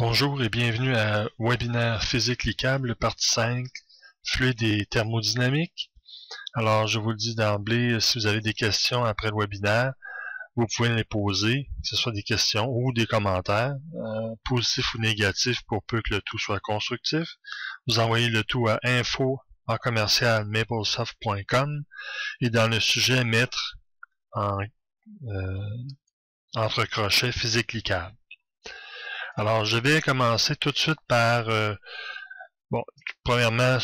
Bonjour et bienvenue à Webinaire Physique cliquable, partie 5, fluide et thermodynamique. Alors, je vous le dis d'emblée, si vous avez des questions après le webinaire, vous pouvez les poser, que ce soit des questions ou des commentaires, positifs ou négatifs pour peu que le tout soit constructif. Vous envoyez le tout à info@maplesoft.com et dans le sujet, mettre entre crochets physique cliquable. Alors, je vais commencer tout de suite par, premièrement,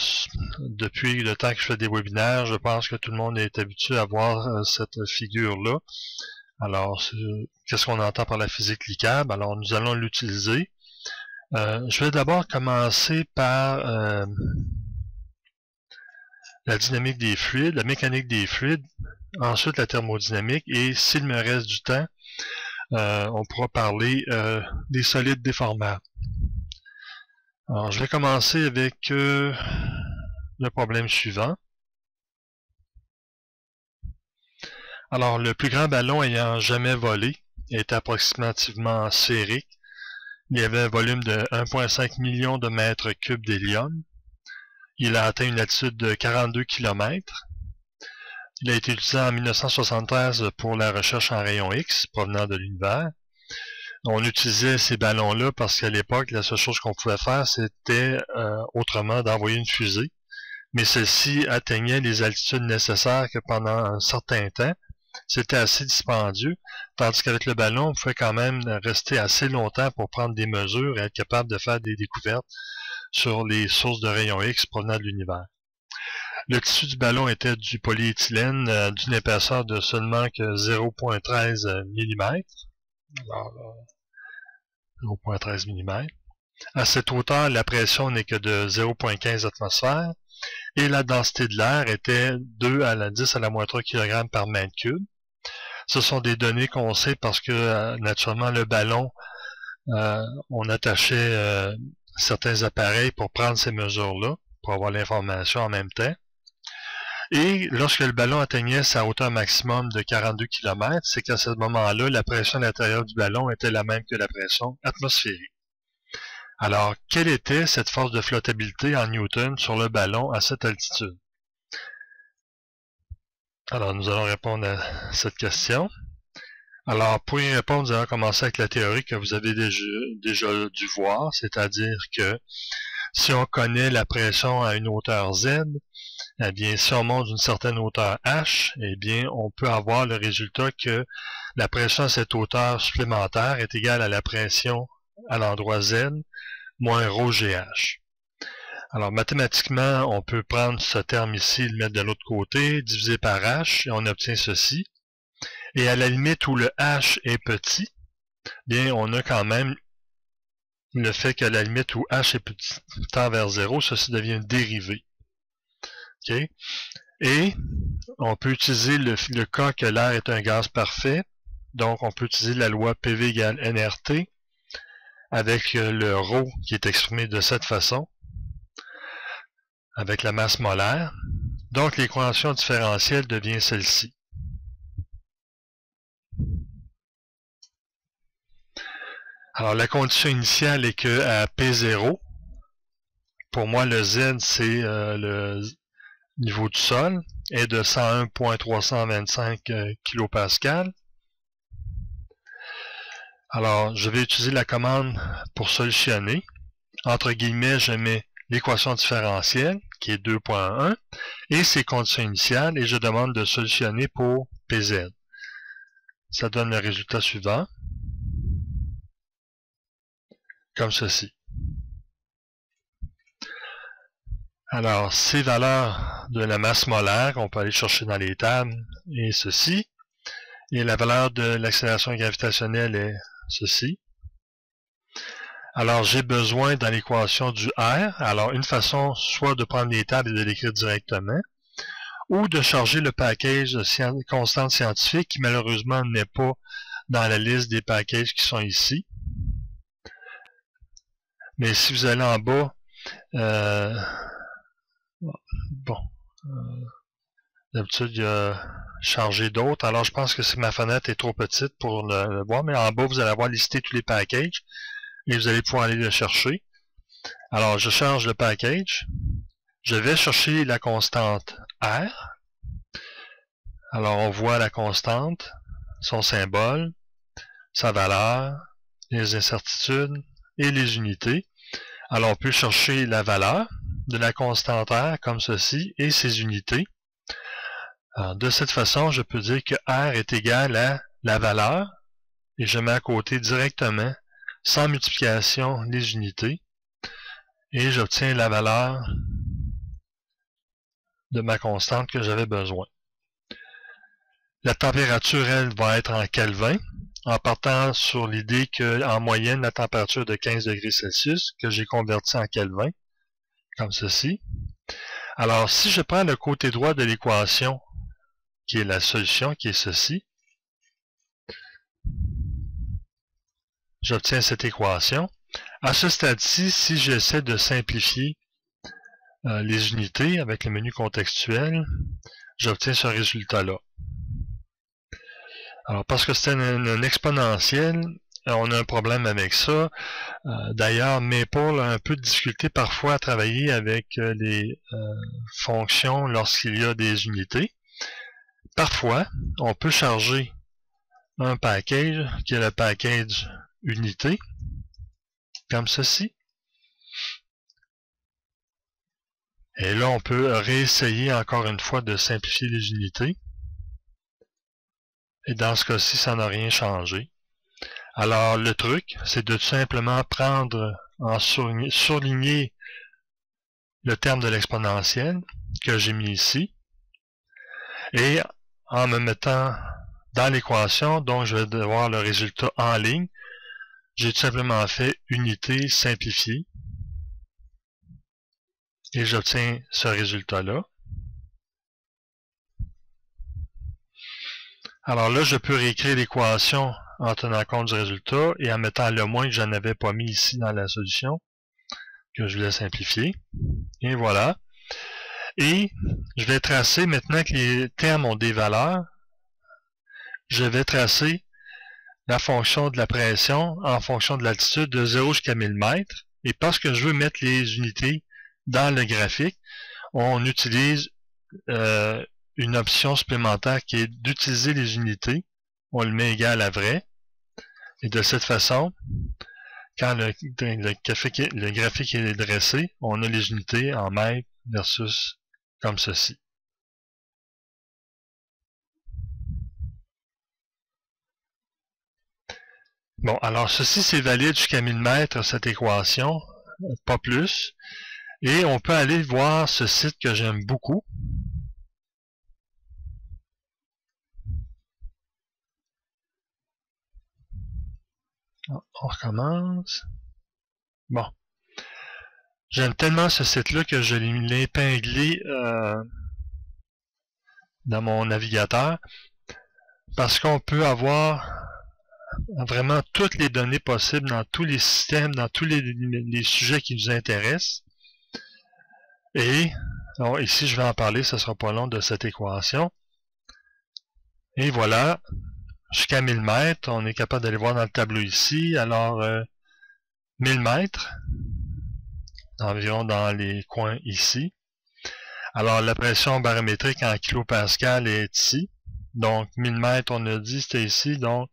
depuis le temps que je fais des webinaires, je pense que tout le monde est habitué à voir cette figure-là. Alors, qu'est-ce qu'on entend par la physique cliquable? Alors, nous allons l'utiliser. Je vais d'abord commencer par la dynamique des fluides, la mécanique des fluides, ensuite la thermodynamique, et s'il me reste du temps, on pourra parler des solides déformables. Alors, je vais commencer avec le problème suivant. Alors, le plus grand ballon ayant jamais volé est approximativement sphérique. Il y avait un volume de 1,5 million de mètres cubes d'hélium. Il a atteint une altitude de 42 km. Il a été utilisé en 1973 pour la recherche en rayons X provenant de l'univers. On utilisait ces ballons-là parce qu'à l'époque, la seule chose qu'on pouvait faire, c'était autrement d'envoyer une fusée. Mais celle-ci atteignait les altitudes nécessaires que pendant un certain temps, c'était assez dispendieux, tandis qu'avec le ballon, on pouvait quand même rester assez longtemps pour prendre des mesures et être capable de faire des découvertes sur les sources de rayons X provenant de l'univers. Le tissu du ballon était du polyéthylène d'une épaisseur de seulement que 0,13 mm. Alors, 0,13 mm. À cette hauteur, la pression n'est que de 0,15 atmosphères et la densité de l'air était 2 à la 10 à la moins 3 kg par mètre cube. Ce sont des données qu'on sait parce que naturellement le ballon, on attachait certains appareils pour prendre ces mesures-là, pour avoir l'information en même temps. Et lorsque le ballon atteignait sa hauteur maximum de 42 km, c'est qu'à ce moment-là, la pression à l'intérieur du ballon était la même que la pression atmosphérique. Alors, quelle était cette force de flottabilité en Newton sur le ballon à cette altitude? Alors, nous allons répondre à cette question. Alors, pour y répondre, nous allons commencer avec la théorie que vous avez déjà dû voir, c'est-à-dire que si on connaît la pression à une hauteur Z, eh bien, si on monte d'une certaine hauteur H, eh bien, on peut avoir le résultat que la pression à cette hauteur supplémentaire est égale à la pression à l'endroit Z moins rho GH. Alors, mathématiquement, on peut prendre ce terme ici, le mettre de l'autre côté, diviser par H, et on obtient ceci. Et à la limite où le H est petit, bien, on a quand même le fait qu'à la limite où H est petit tend vers 0, ceci devient une dérivée. Okay. Et on peut utiliser le cas que l'air est un gaz parfait. Donc, on peut utiliser la loi PV égale nRT avec le ρ qui est exprimé de cette façon, avec la masse molaire. Donc, l'équation différentielle devient celle-ci. Alors, la condition initiale est que à P0, pour moi, le Z, c'est le niveau du sol, est de 101,325 kPa. Alors, je vais utiliser la commande pour solutionner. Entre guillemets, je mets l'équation différentielle, qui est 2.1, et ses conditions initiales, et je demande de solutionner pour PZ. Ça donne le résultat suivant, comme ceci. Alors, ces valeurs de la masse molaire, on peut aller chercher dans les tables, et ceci. Et la valeur de l'accélération gravitationnelle est ceci. Alors, j'ai besoin dans l'équation du R. Alors, une façon, soit de prendre les tables et de l'écrire directement, ou de charger le package constante scientifique qui malheureusement n'est pas dans la liste des packages qui sont ici. Mais si vous allez en bas, d'habitude, il y a chargé d'autres. Alors, je pense que ma fenêtre est trop petite pour le voir, mais en bas, vous allez avoir listé tous les packages. et vous allez pouvoir aller le chercher. Alors, je charge le package. Je vais chercher la constante R. Alors, on voit la constante, son symbole, sa valeur, les incertitudes et les unités. Alors, on peut chercher la valeur de la constante R comme ceci et ses unités. Alors, de cette façon, je peux dire que R est égal à la valeur et je mets à côté directement, sans multiplication, les unités et j'obtiens la valeur de ma constante que j'avais besoin. La température, elle, va être en Kelvin, en partant sur l'idée qu'en moyenne, la température est de 15 degrés Celsius, que j'ai converti en Kelvin, comme ceci. Alors, si je prends le côté droit de l'équation, qui est la solution, qui est ceci, j'obtiens cette équation. À ce stade-ci, si j'essaie de simplifier les unités avec le menu contextuel, j'obtiens ce résultat-là. Alors, parce que c'est un exponentiel, on a un problème avec ça. D'ailleurs, Maple a un peu de difficulté parfois à travailler avec les fonctions lorsqu'il y a des unités. Parfois, on peut charger un package qui est le package unité, comme ceci. Et là, on peut réessayer encore une fois de simplifier les unités. Et dans ce cas-ci, ça n'a rien changé. Alors, le truc, c'est de tout simplement prendre, surligner le terme de l'exponentielle que j'ai mis ici. Et en me mettant dans l'équation, donc je vais voir le résultat en ligne, j'ai tout simplement fait unité simplifiée. Et j'obtiens ce résultat-là. Alors là, je peux réécrire l'équation en tenant compte du résultat et en mettant le moins que je n'avais pas mis ici dans la solution, que je voulais simplifier. Et voilà. Et je vais tracer, maintenant que les termes ont des valeurs, je vais tracer la fonction de la pression en fonction de l'altitude de 0 jusqu'à 1000 mètres. Et parce que je veux mettre les unités dans le graphique, on utilise une option supplémentaire qui est d'utiliser les unités. On le met égal à vrai. Et de cette façon, quand le graphique est dressé, on a les unités en mètres versus comme ceci. Bon, alors ceci c'est valide jusqu'à 1000 mètres, cette équation, pas plus. Et on peut aller voir ce site que j'aime beaucoup. On recommence. Bon. J'aime tellement ce site-là que je l'ai épinglé dans mon navigateur parce qu'on peut avoir vraiment toutes les données possibles dans tous les systèmes, dans tous les sujets qui nous intéressent. Et alors, ici, je vais en parler, ce ne sera pas long de cette équation. Et voilà, jusqu'à 1000 mètres, on est capable d'aller voir dans le tableau ici. Alors, 1000 mètres, environ dans les coins ici. Alors, la pression barométrique en kilopascal est ici. Donc, 1000 mètres, on a dit, c'était ici. Donc,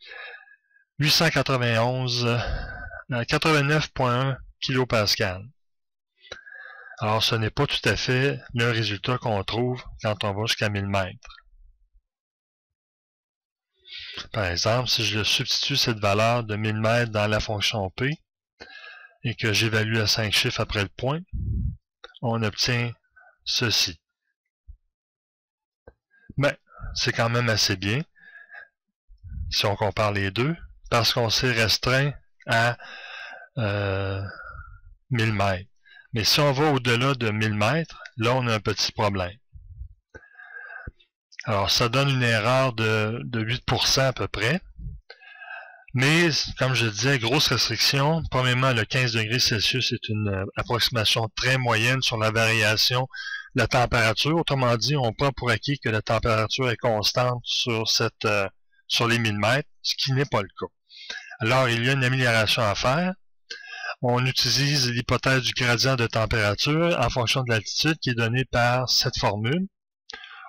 89,1 kilopascal. Alors, ce n'est pas tout à fait le résultat qu'on trouve quand on va jusqu'à 1000 mètres. Par exemple, si je substitue cette valeur de 1000 mètres dans la fonction P et que j'évalue à 5 chiffres après le point, on obtient ceci. Mais c'est quand même assez bien si on compare les deux, parce qu'on s'est restreint à 1000 mètres. Mais si on va au-delà de 1000 mètres, là on a un petit problème. Alors ça donne une erreur de 8% à peu près. Mais, comme je disais, grosse restriction. Premièrement, le 15 degrés Celsius est une approximation très moyenne sur la variation de la température. Autrement dit, on prend pour acquis que la température est constante sur les 1000 mètres, ce qui n'est pas le cas. Alors, il y a une amélioration à faire. on utilise l'hypothèse du gradient de température en fonction de l'altitude qui est donnée par cette formule.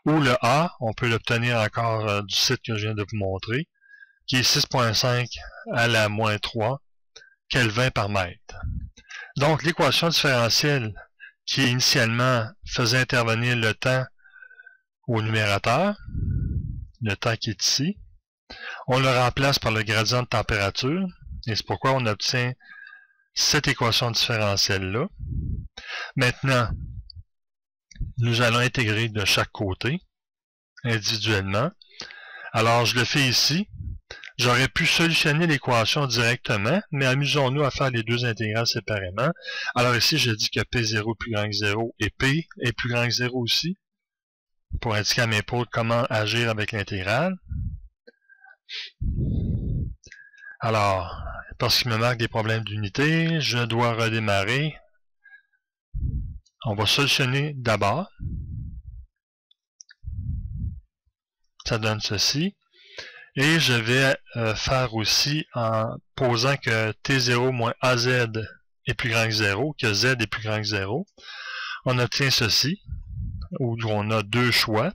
Ou le A, on peut l'obtenir encore du site que je viens de vous montrer, qui est 6,5 à la moins 3 Kelvin par mètre. Donc, l'équation différentielle qui initialement faisait intervenir le temps au numérateur, le temps qui est ici, on le remplace par le gradient de température, et c'est pourquoi on obtient cette équation différentielle-là. Maintenant, nous allons intégrer de chaque côté, individuellement. Alors, je le fais ici. J'aurais pu solutionner l'équation directement, mais amusons-nous à faire les deux intégrales séparément. Alors ici, je dis que P0 est plus grand que 0 et P est plus grand que 0 aussi, pour indiquer à mes pôles comment agir avec l'intégrale. Alors, parce qu'il me manque des problèmes d'unité, je dois redémarrer. On va solutionner d'abord. Ça donne ceci. Et je vais faire aussi en posant que T0 moins AZ est plus grand que 0, que Z est plus grand que 0. On obtient ceci, où on a deux choix.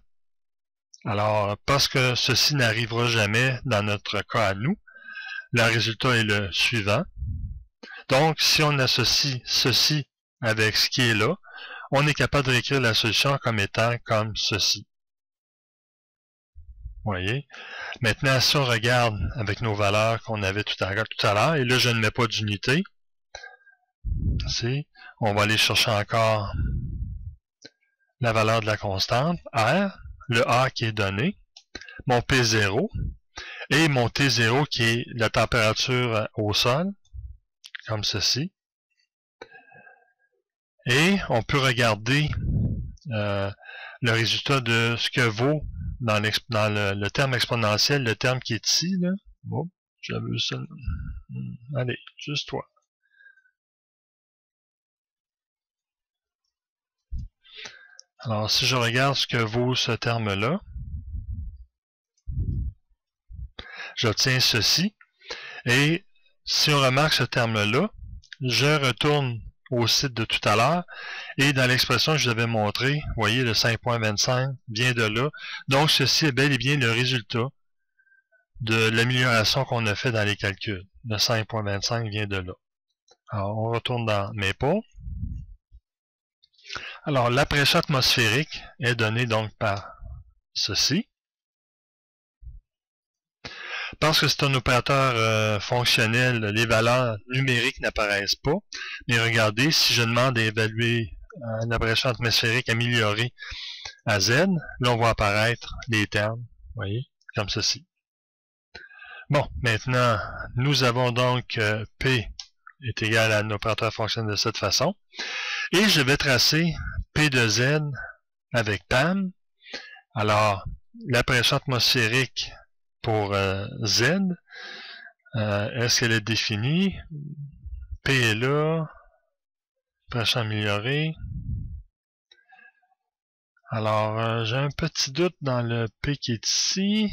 Alors, parce que ceci n'arrivera jamais dans notre cas à nous, le résultat est le suivant. Donc, si on associe ceci avec ce qui est là, on est capable de réécrire la solution comme étant comme ceci. Vous voyez? Maintenant, si on regarde avec nos valeurs qu'on avait tout à l'heure, et là, je ne mets pas d'unité. On va aller chercher encore la valeur de la constante, R, le A qui est donné, mon P0, et mon T0 qui est la température au sol, comme ceci. Et on peut regarder le résultat de ce que vaut dans le terme exponentiel, le terme qui est ici, là. Bon, je veux ça. Allez, juste toi. Alors, si je regarde ce que vaut ce terme-là, j'obtiens ceci. Et si on remarque ce terme-là, je retourne au site de tout à l'heure, et dans l'expression que je vous avais montrée, vous voyez, le 5.25 vient de là. Donc, ceci est bel et bien le résultat de l'amélioration qu'on a fait dans les calculs. Le 5.25 vient de là. Alors, on retourne dans Maple. Alors, la pression atmosphérique est donnée donc par ceci. Parce que c'est un opérateur fonctionnel, les valeurs numériques n'apparaissent pas. Mais regardez, si je demande d'évaluer la pression atmosphérique améliorée à Z, là on va apparaître les termes, vous voyez, comme ceci. Bon, maintenant, nous avons donc P est égal à un opérateur fonctionnel de cette façon. Et je vais tracer P de Z avec PAM. Alors, la pression atmosphérique pour Z, est-ce qu'elle est définie? P est là, pression améliorée. Alors, j'ai un petit doute dans le P qui est ici,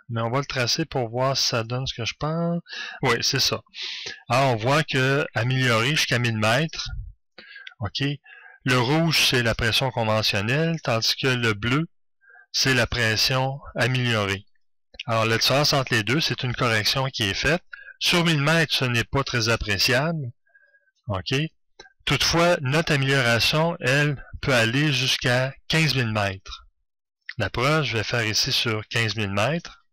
mais on va le tracer pour voir si ça donne ce que je pense. Oui, c'est ça. Alors, on voit que amélioré jusqu'à 1000 mètres. OK. Le rouge, c'est la pression conventionnelle, tandis que le bleu, c'est la pression améliorée. Alors, la différence entre les deux, c'est une correction qui est faite. Sur 1000 mètres, ce n'est pas très appréciable. OK. Toutefois, notre amélioration, elle, peut aller jusqu'à 15 000 mètres. La preuve, je vais faire ici sur 15 000 mètres.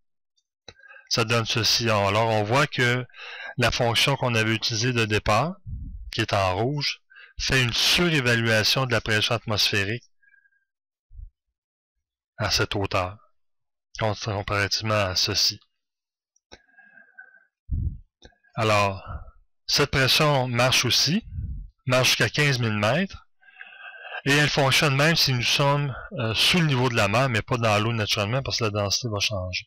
Ça donne ceci. Alors, on voit que la fonction qu'on avait utilisée de départ, qui est en rouge, fait une surévaluation de la pression atmosphérique à cette hauteur, comparativement à ceci. Alors, cette pression marche aussi, marche jusqu'à 15 000 mètres, et elle fonctionne même si nous sommes sous le niveau de la mer, mais pas dans l'eau naturellement, parce que la densité va changer.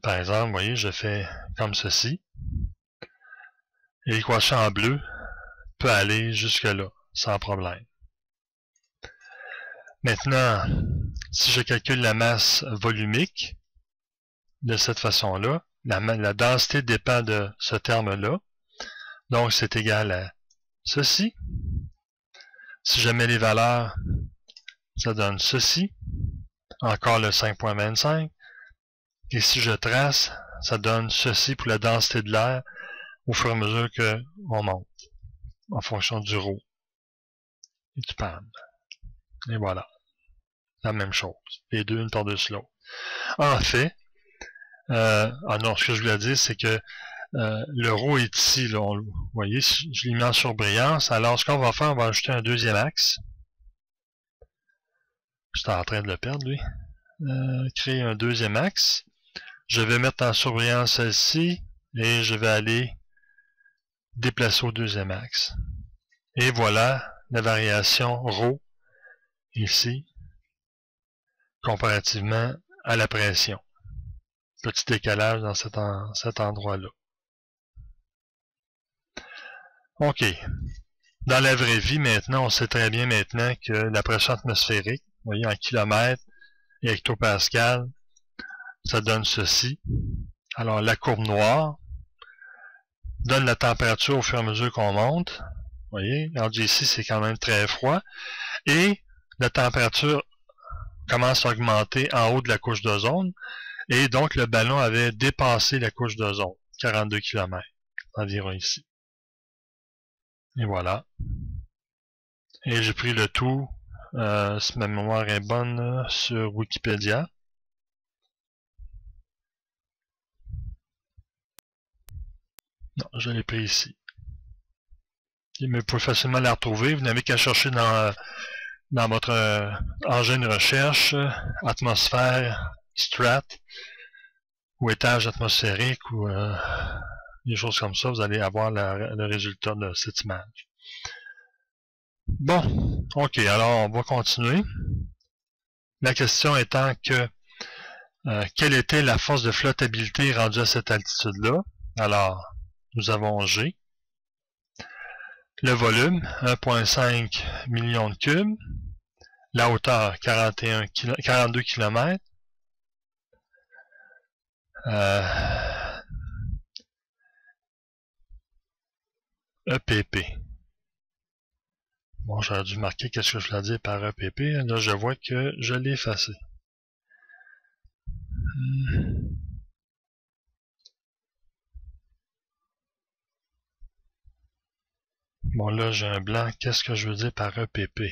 Par exemple, vous voyez, je fais comme ceci, et l'équation en bleu peut aller jusque-là, sans problème. Maintenant, si je calcule la masse volumique, de cette façon-là, la densité dépend de ce terme-là. Donc, c'est égal à ceci. Si je mets les valeurs, ça donne ceci. Encore le 5.25. Et si je trace, ça donne ceci pour la densité de l'air au fur et à mesure qu'on monte, en fonction du ρ et du PAM. Et voilà. La même chose. Les deux, une par-dessus l'autre. En fait, non, ce que je voulais dire, c'est que le ρ est ici, là, vous voyez, je l'ai mis en surbrillance. Alors, ce qu'on va faire, on va ajouter un deuxième axe. J'étais en train de le perdre, lui. Créer un deuxième axe. Je vais mettre en surbrillance celle-ci et je vais aller déplacer au deuxième axe. Et voilà la variation ρ ici, comparativement à la pression. Petit décalage dans cet endroit-là. OK. Dans la vraie vie, maintenant, on sait très bien maintenant que la pression atmosphérique, vous voyez, en kilomètres et hectopascal, ça donne ceci. Alors, la courbe noire donne la température au fur et à mesure qu'on monte. Vous voyez, alors ici, c'est quand même très froid. Et la température commence à augmenter en haut de la couche d'ozone. Et donc, le ballon avait dépassé la couche d'ozone, 42 km environ ici. Et voilà. Et j'ai pris le tout, si ma mémoire est bonne, sur Wikipédia. Non, je l'ai pris ici. Mais vous pouvez facilement la retrouver. Vous n'avez qu'à chercher dans votre engin de recherche, atmosphère, strat, ou étage atmosphérique, ou des choses comme ça. Vous allez avoir le résultat de cette image. Bon, ok, alors on va continuer. La question étant que quelle était la force de flottabilité rendue à cette altitude-là? Alors, nous avons G. Le volume, 1,5 million de cubes. La hauteur, 42 km. EPP. Bon, j'aurais dû marquer qu'est-ce que je voulais dire par EPP. Là, je vois que je l'ai effacé. Bon, là, j'ai un blanc. Qu'est-ce que je veux dire par EPP?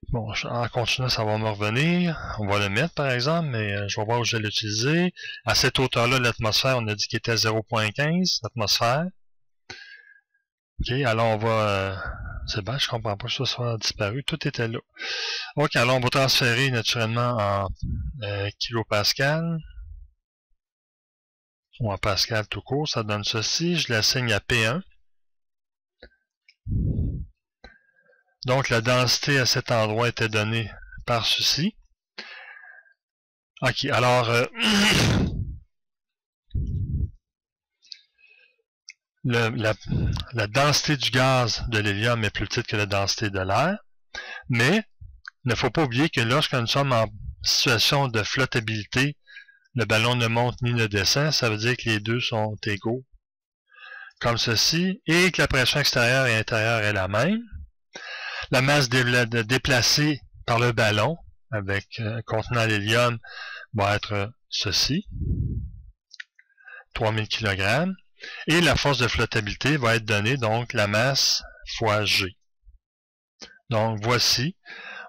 Bon, en continuant, ça va me revenir. On va le mettre, par exemple, mais je vais voir où je vais l'utiliser. À cette hauteur-là, l'atmosphère, on a dit qu'il était à 0,15, l'atmosphère. OK, alors on va... c'est bon, je comprends pas que ça soit disparu. Tout était là. OK, alors on va transférer naturellement en kilopascal. Ou en pascal tout court. Ça donne ceci. Je l'assigne à P1. Donc la densité à cet endroit était donnée par ceci. OK, alors... la densité du gaz de l'hélium est plus petite que la densité de l'air, mais il ne faut pas oublier que lorsque nous sommes en situation de flottabilité, le ballon ne monte ni ne descend, ça veut dire que les deux sont égaux, comme ceci, et que la pression extérieure et intérieure est la même. La masse déplacée par le ballon, avec contenant l'hélium, va être ceci, 3000 kg. Et la force de flottabilité va être donnée, donc la masse fois G. Donc voici,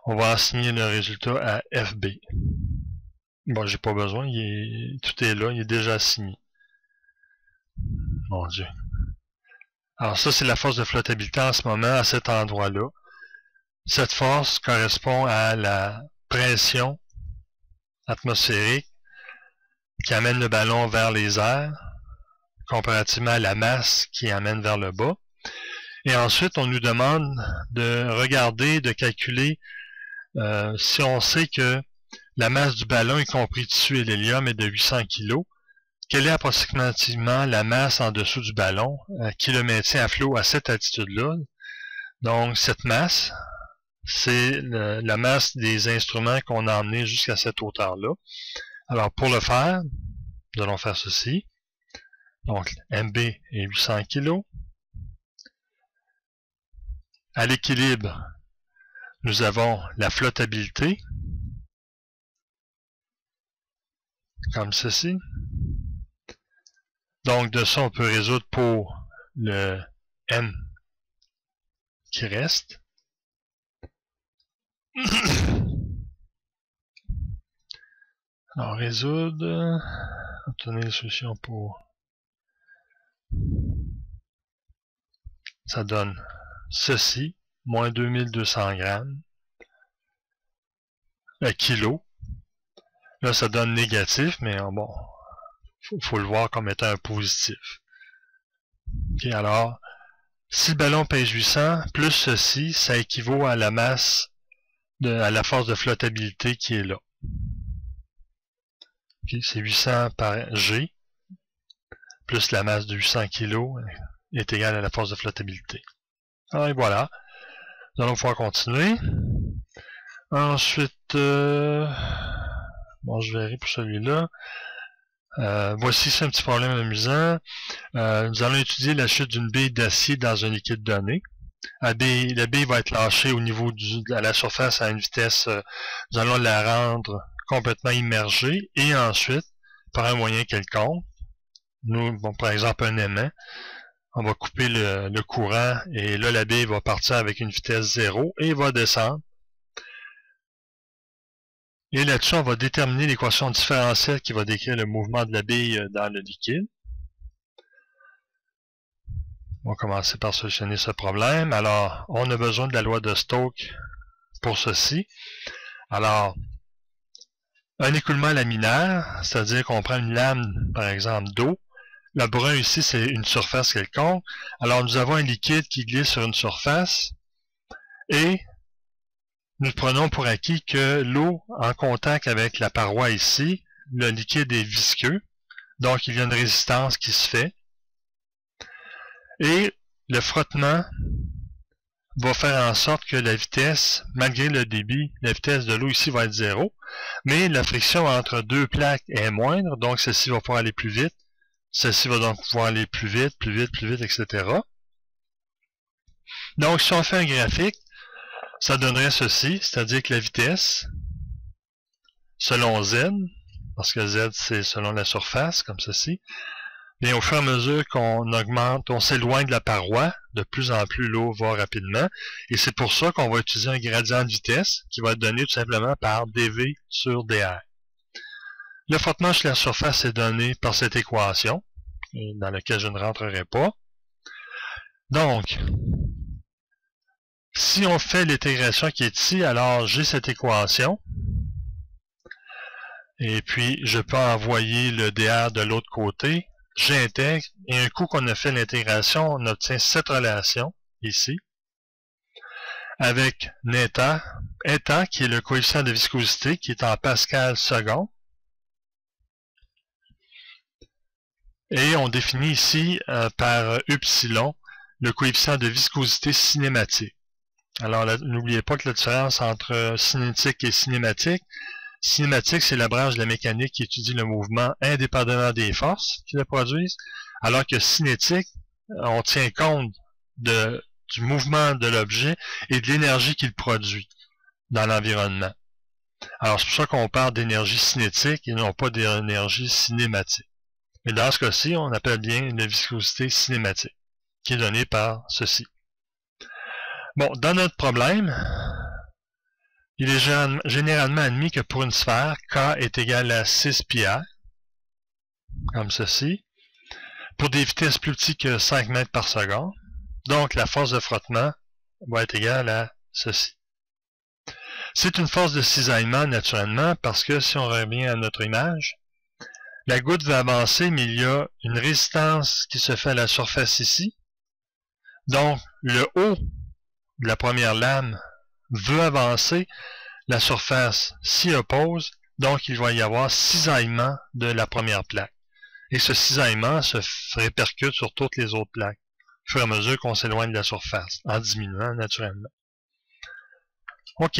on va assigner le résultat à FB. Bon, j'ai pas besoin, tout est là, il est déjà assigné. Mon Dieu. Alors ça, c'est la force de flottabilité en ce moment, à cet endroit-là. Cette force correspond à la pression atmosphérique qui amène le ballon vers les airs, comparativement à la masse qui amène vers le bas. Et ensuite, on nous demande de regarder, de calculer, si on sait que la masse du ballon, y compris tissu et l'hélium, est de 800 kg, quelle est approximativement la masse en dessous du ballon qui le maintient à flot à cette altitude-là? Donc, cette masse, c'est la masse des instruments qu'on a emmenés jusqu'à cette hauteur-là. Alors, pour le faire, nous allons faire ceci. Donc, MB est 800 kg. À l'équilibre, nous avons la flottabilité, comme ceci. Donc, de ça, on peut résoudre pour le M qui reste. Alors, résoudre, obtenir la solution pour... Ça donne ceci, moins 2200 grammes, kilo. Là, ça donne négatif, mais bon, faut le voir comme étant un positif. Ok, alors, si le ballon pèse 800, plus ceci, ça équivaut à la masse, à la force de flottabilité qui est là. Okay, c'est 800 par G, plus la masse de 800 kg est égale à la force de flottabilité. Alors, et voilà. Nous allons pouvoir continuer. Ensuite, bon, je verrai pour celui-là. Voici un petit problème amusant. Nous allons étudier la chute d'une bille d'acier dans un liquide donné. La bille va être lâchée au niveau à la surface à une vitesse, nous allons la rendre complètement immergée et ensuite, par un moyen quelconque, bon, par exemple un aimant, on va couper le courant et là la bille va partir avec une vitesse 0 et va descendre. Et là-dessus, on va déterminer l'équation différentielle qui va décrire le mouvement de la bille dans le liquide. On va commencer par solutionner ce problème. Alors, on a besoin de la loi de Stokes pour ceci. Alors, un écoulement laminaire, c'est-à-dire qu'on prend une lame, par exemple, d'eau. Le brun ici, c'est une surface quelconque. Alors, nous avons un liquide qui glisse sur une surface et nous prenons pour acquis que l'eau en contact avec la paroi ici, le liquide est visqueux, donc il y a une résistance qui se fait. Et le frottement va faire en sorte que la vitesse, malgré le débit, la vitesse de l'eau ici va être 0, mais la friction entre deux plaques est moindre, donc celle-ci va pouvoir aller plus vite, celle-ci va donc pouvoir aller plus vite, plus vite, plus vite, etc. Donc si on fait un graphique, ça donnerait ceci, c'est-à-dire que la vitesse, selon Z, parce que Z c'est selon la surface, comme ceci, et au fur et à mesure qu'on augmente, on s'éloigne de la paroi, de plus en plus l'eau va rapidement, et c'est pour ça qu'on va utiliser un gradient de vitesse qui va être donné tout simplement par dV sur dr. Le frottement sur la surface est donné par cette équation, dans laquelle je ne rentrerai pas. Donc, si on fait l'intégration qui est ici, alors j'ai cette équation, et puis je peux envoyer le dr de l'autre côté, j'intègre, et un coup qu'on a fait l'intégration, on obtient cette relation, ici, avec neta, eta, qui est le coefficient de viscosité, qui est en pascal seconde, et on définit ici par upsilon le coefficient de viscosité cinématique. Alors, n'oubliez pas que la différence entre cinétique et cinématique, cinématique, c'est la branche de la mécanique qui étudie le mouvement indépendamment des forces qui le produisent, alors que cinétique, on tient compte du mouvement de l'objet et de l'énergie qu'il produit dans l'environnement. Alors, c'est pour ça qu'on parle d'énergie cinétique et non pas d'énergie cinématique. Mais dans ce cas-ci, on appelle bien la viscosité cinématique, qui est donnée par ceci. Bon, dans notre problème, il est généralement admis que pour une sphère, K est égal à 6 πr, comme ceci, pour des vitesses plus petites que 5 mètres par seconde. Donc, la force de frottement va être égale à ceci. C'est une force de cisaillement, naturellement, parce que si on revient à notre image, la goutte va avancer, mais il y a une résistance qui se fait à la surface ici. Donc, le haut de la première lame veut avancer, la surface s'y oppose, donc il va y avoir cisaillement de la première plaque. Et ce cisaillement se répercute sur toutes les autres plaques, au fur et à mesure qu'on s'éloigne de la surface, en diminuant naturellement. OK.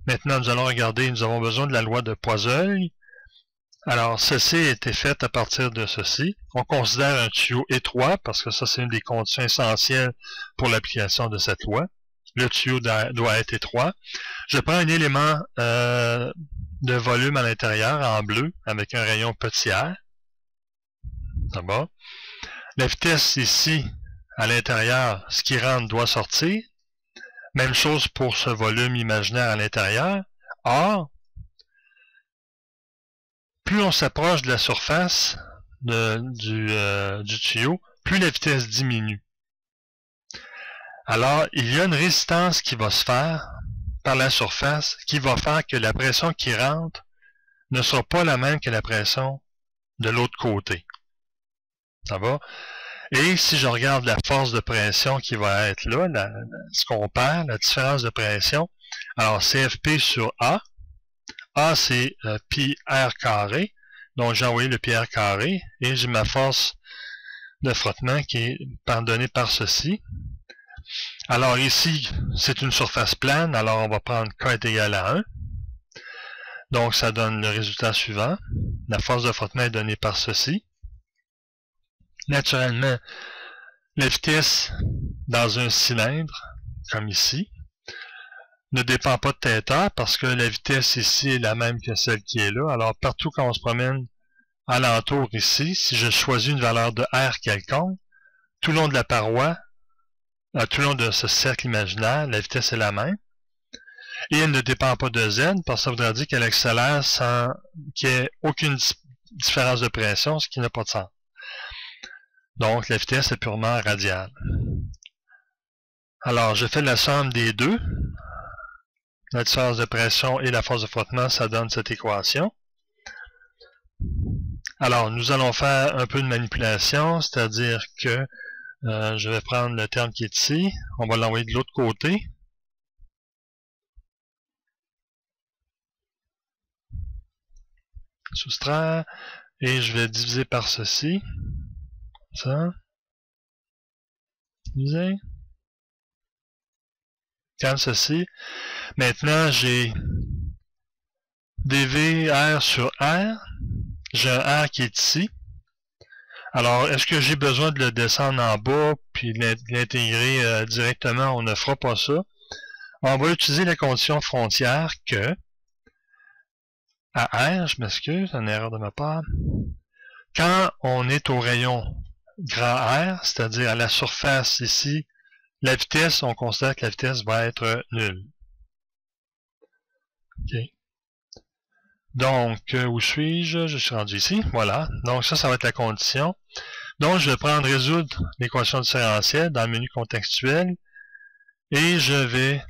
Maintenant, nous allons regarder, nous avons besoin de la loi de Poiseuille. Alors, ceci a été fait à partir de ceci. On considère un tuyau étroit, parce que ça, c'est une des conditions essentielles pour l'application de cette loi. Le tuyau doit être étroit. Je prends un élément de volume à l'intérieur, en bleu, avec un rayon petit r. D'abord. La vitesse ici, à l'intérieur, ce qui rentre doit sortir. Même chose pour ce volume imaginaire à l'intérieur. Or, plus on s'approche de la surface du tuyau, plus la vitesse diminue. Alors, il y a une résistance qui va se faire par la surface qui va faire que la pression qui rentre ne sera pas la même que la pression de l'autre côté. Ça va? Et si je regarde la force de pression qui va être là, ce qu'on perd, la différence de pression, alors CFP sur A. A, c'est pi r carré. Donc, j'ai envoyé le pi r carré et j'ai ma force de frottement qui est donnée par ceci. Alors ici, c'est une surface plane, alors on va prendre K est égal à 1. Donc, ça donne le résultat suivant. La force de frottement est donnée par ceci. Naturellement, la vitesse dans un cylindre, comme ici, ne dépend pas de θ parce que la vitesse ici est la même que celle qui est là. Alors, partout quand on se promène alentour ici, si je choisis une valeur de R quelconque, tout le long de la paroi, tout le long de ce cercle imaginaire, la vitesse est la même. Et elle ne dépend pas de Z parce que ça voudrait dire qu'elle accélère sans qu'il y ait aucune différence de pression, ce qui n'a pas de sens. Donc, la vitesse est purement radiale. Alors, je fais la somme des deux. La différence de pression et la force de frottement, ça donne cette équation. Alors, nous allons faire un peu de manipulation, c'est-à-dire que je vais prendre le terme qui est ici, on va l'envoyer de l'autre côté. Soustraire, et je vais diviser par ceci. Ça. Diviser. Comme ceci. Maintenant, j'ai dV R sur R. J'ai un R qui est ici. Alors, est-ce que j'ai besoin de le descendre en bas puis de l'intégrer directement? On ne fera pas ça. On va utiliser la condition frontière que à R, je m'excuse, une erreur de ma part. Quand on est au rayon grand R, c'est-à-dire à la surface ici, la vitesse, on considère que la vitesse va être nulle. OK. Donc, où suis-je? Je suis rendu ici. Voilà. Donc, ça va être la condition. Donc, je vais prendre résoudre l'équation différentielle dans le menu contextuel et je vais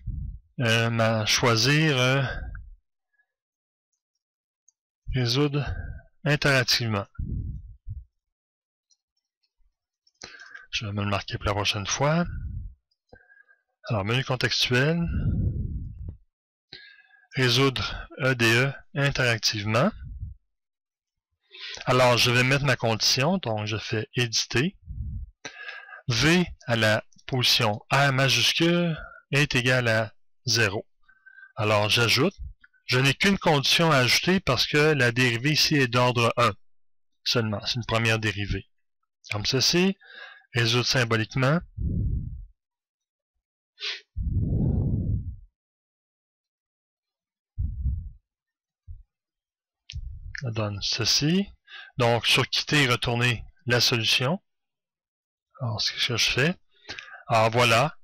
choisir résoudre interactivement. Je vais me le marquer pour la prochaine fois. Alors, menu contextuel. Résoudre EDE interactivement. Alors, je vais mettre ma condition, donc je fais éditer. V à la position R majuscule est égal à 0. Alors, j'ajoute. Je n'ai qu'une condition à ajouter parce que la dérivée ici est d'ordre 1 seulement. C'est une première dérivée. Comme ceci. Résoudre symboliquement. Ça donne ceci. Donc, sur quitter, retourner la solution. Alors, c'est ce que je fais. Alors, voilà.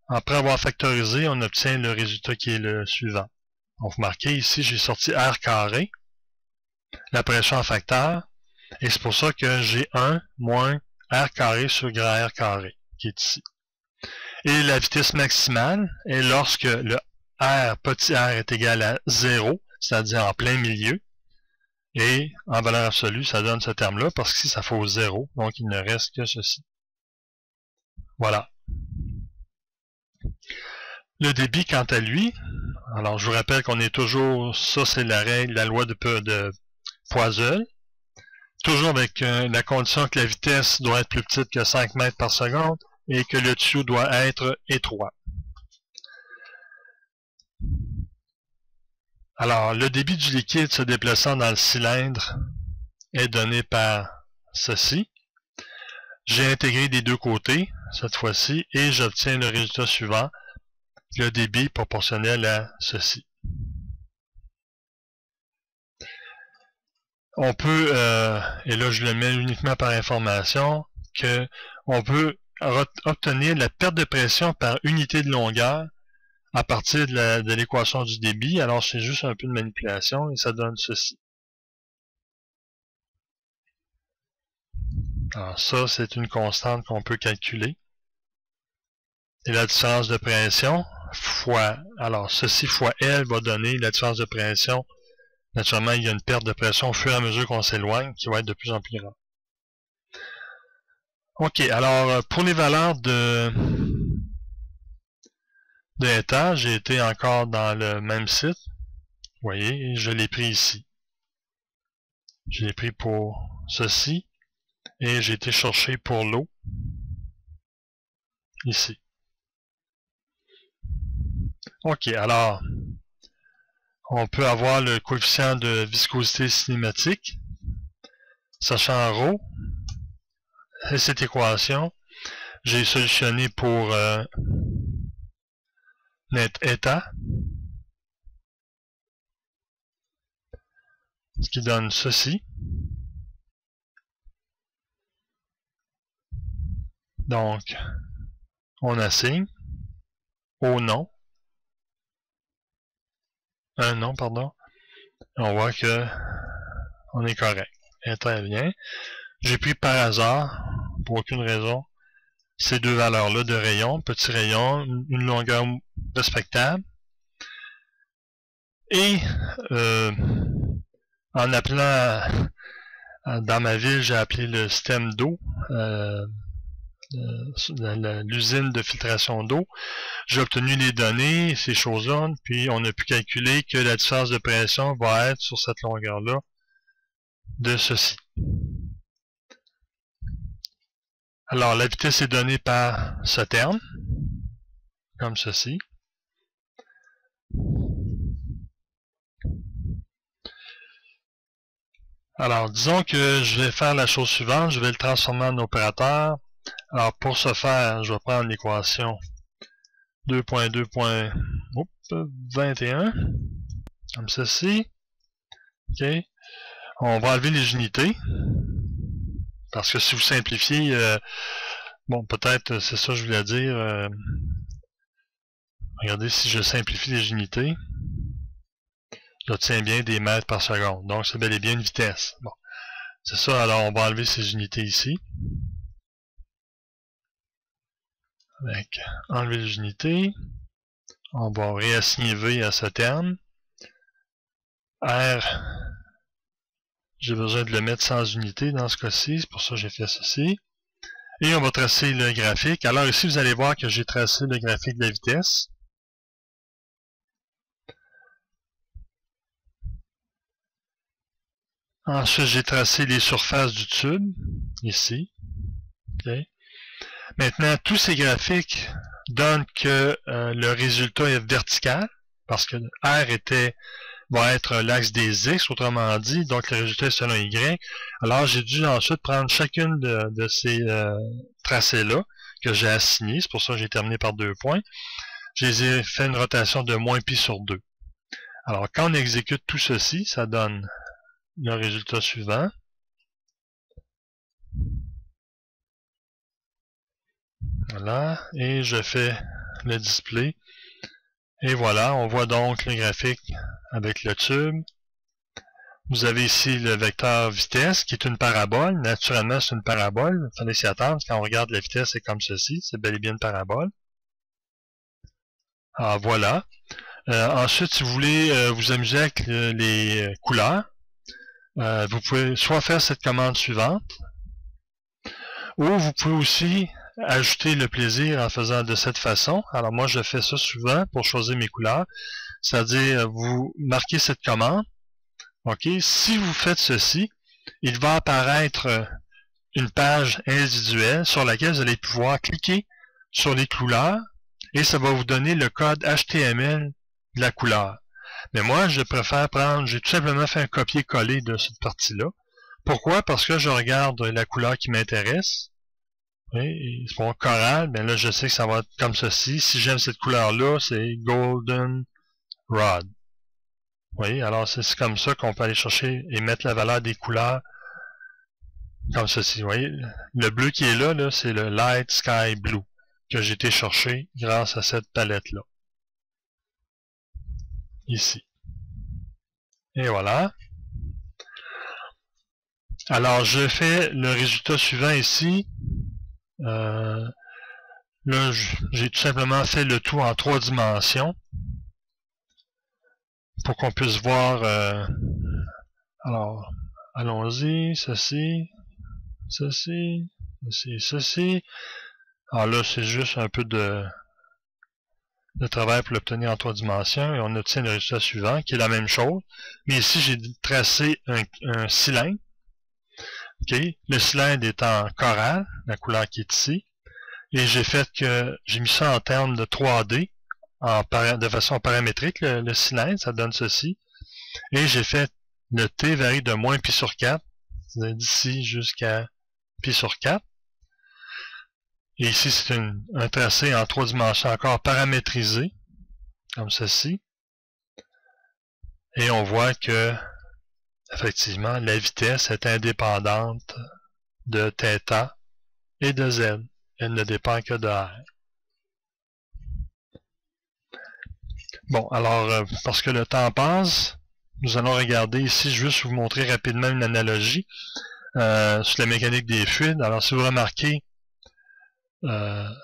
Après avoir factorisé, on obtient le résultat qui est le suivant. Donc, vous marquez ici, j'ai sorti R carré, la pression en facteur, et c'est pour ça que j'ai 1 moins R carré sur grand R carré, qui est ici. Et la vitesse maximale est lorsque le R, petit r, est égal à 0, c'est-à-dire en plein milieu, et en valeur absolue, ça donne ce terme-là, parce qu'ici, ça fait 0, donc il ne reste que ceci. Voilà. Le débit, quant à lui, alors je vous rappelle qu'on est toujours, ça c'est la règle, la loi de Poiseuille, toujours avec la condition que la vitesse doit être plus petite que 5 mètres par seconde et que le tuyau doit être étroit. Alors, le débit du liquide se déplaçant dans le cylindre est donné par ceci. J'ai intégré des deux côtés, cette fois-ci, et j'obtiens le résultat suivant, le débit proportionnel à ceci. On peut, et là je le mets uniquement par information, que on peut obtenir la perte de pression par unité de longueur à partir de l'équation du débit. Alors c'est juste un peu de manipulation et ça donne ceci. Alors ça, c'est une constante qu'on peut calculer. Et la différence de pression fois, alors ceci fois L va donner la différence de pression. Naturellement, il y a une perte de pression au fur et à mesure qu'on s'éloigne qui va être de plus en plus grande. Ok, alors pour les valeurs de eta, j'ai été encore dans le même site. Vous voyez, je l'ai pris ici. Je l'ai pris pour ceci. Et j'ai été chercher pour l'eau, ici. Ok, alors, on peut avoir le coefficient de viscosité cinématique, sachant ρ, et cette équation, j'ai solutionné pour net eta, ce qui donne ceci. Donc, on assigne au nom, un nom, pardon, on voit que on est correct. Intervient. J'ai pris par hasard, pour aucune raison, ces deux valeurs-là de rayon, petit rayon, une longueur respectable. Et en appelant, dans ma ville, j'ai appelé le système d'eau, l'usine de filtration d'eau. J'ai obtenu les données, ces choses-là, puis on a pu calculer que la différence de pression va être sur cette longueur-là de ceci. Alors, la vitesse est donnée par ce terme, comme ceci. Alors, disons que je vais faire la chose suivante, je vais le transformer en opérateur. Alors, pour ce faire, je vais prendre l'équation 2.2.21, comme ceci. OK. On va enlever les unités, parce que si vous simplifiez, bon, peut-être, c'est ça que je voulais dire. Regardez, si je simplifie les unités, j'obtiens bien des mètres par seconde. Donc, c'est bel et bien une vitesse. Bon, c'est ça. Alors, on va enlever ces unités ici. Avec enlever les unités. On va réassigner V à ce terme. R, j'ai besoin de le mettre sans unité dans ce cas-ci. C'est pour ça que j'ai fait ceci. Et on va tracer le graphique. Alors ici, vous allez voir que j'ai tracé le graphique de la vitesse. Ensuite, j'ai tracé les surfaces du tube, ici. Okay. Maintenant, tous ces graphiques donnent que le résultat est vertical, parce que R va être l'axe des X, autrement dit, donc le résultat est selon Y. Alors, j'ai dû ensuite prendre chacune de ces tracés-là que j'ai assignés, c'est pour ça que j'ai terminé par 2 points. Je les ai fait une rotation de moins pi sur 2. Alors, quand on exécute tout ceci, ça donne le résultat suivant. Voilà, et je fais le display. Et voilà, on voit donc le graphique avec le tube. Vous avez ici le vecteur vitesse qui est une parabole. Naturellement, c'est une parabole. Il fallait s'y attendre. Quand on regarde la vitesse, c'est comme ceci. C'est bel et bien une parabole. Alors voilà. Ensuite, si vous voulez vous amuser avec les couleurs, vous pouvez soit faire cette commande suivante, ou vous pouvez aussi ajouter le plaisir en faisant de cette façon. Alors moi, je fais ça souvent pour choisir mes couleurs. C'est-à-dire, vous marquez cette commande. OK? Si vous faites ceci, il va apparaître une page individuelle sur laquelle vous allez pouvoir cliquer sur les couleurs et ça va vous donner le code HTML de la couleur. Mais moi, je préfère prendre, j'ai tout simplement fait un copier-coller de cette partie-là. Pourquoi? Parce que je regarde la couleur qui m'intéresse. Oui, c'est mon coral, ben là, je sais que ça va être comme ceci. Si j'aime cette couleur-là, c'est Golden Rod. Oui, alors c'est comme ça qu'on peut aller chercher et mettre la valeur des couleurs comme ceci. Vous voyez, le bleu qui est là, c'est le Light Sky Blue que j'ai été chercher grâce à cette palette-là. Ici. Et voilà. Alors, je fais le résultat suivant ici. Là, j'ai tout simplement fait le tout en 3 dimensions pour qu'on puisse voir. Alors, allons-y, ceci, ceci, ceci, ceci. Alors là, c'est juste un peu de travail pour l'obtenir en 3 dimensions et on obtient le résultat suivant qui est la même chose. Mais ici, j'ai tracé un cylindre. Okay. Le cylindre est en coral, la couleur qui est ici. Et j'ai mis ça en termes de 3D, de façon paramétrique, le cylindre, ça donne ceci. Et j'ai fait le T varie de moins pi sur 4, d'ici jusqu'à pi sur 4. Et ici, c'est un tracé en 3 dimensions encore paramétrisé, comme ceci. Et on voit que, effectivement, la vitesse est indépendante de θ et de z. Elle ne dépend que de R. Bon, alors, parce que le temps passe, nous allons regarder ici, je vais juste vous montrer rapidement une analogie sur la mécanique des fluides. Alors, si vous remarquez, la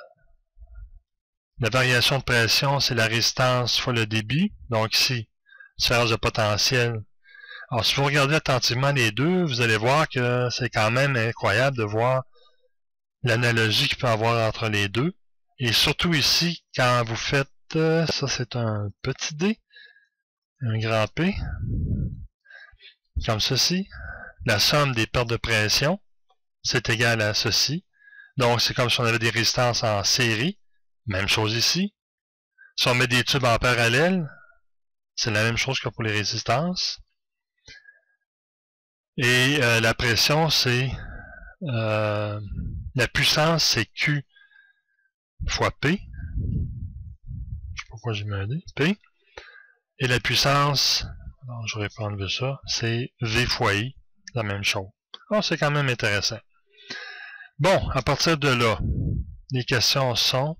variation de pression, c'est la résistance fois le débit. Donc ici, différence de potentiel. Alors, si vous regardez attentivement les deux, vous allez voir que c'est quand même incroyable de voir l'analogie qu'il peut y avoir entre les deux. Et surtout ici, quand vous faites, ça c'est un petit d, un grand P, comme ceci. La somme des pertes de pression, c'est égal à ceci. Donc, c'est comme si on avait des résistances en série. Même chose ici. Si on met des tubes en parallèle, c'est la même chose que pour les résistances. Et la pression, c'est... la puissance, c'est Q fois P. Je sais pas pourquoi j'ai mis un D. P. Et la puissance, alors j'aurais pas enlevé ça, c'est V fois I. La même chose. Alors, c'est quand même intéressant. Bon, à partir de là, les questions sont: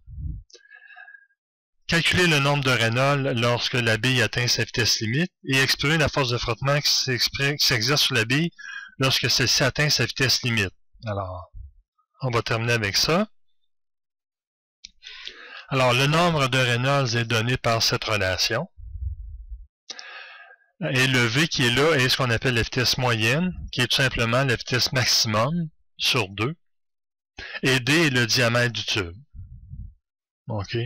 calculer le nombre de Reynolds lorsque la bille atteint sa vitesse limite et exprimer la force de frottement qui s'exerce sur la bille lorsque celle-ci atteint sa vitesse limite. Alors, on va terminer avec ça. Alors, le nombre de Reynolds est donné par cette relation. Et le V qui est là est ce qu'on appelle la vitesse moyenne, qui est tout simplement la vitesse maximum sur 2. Et D est le diamètre du tube. OK.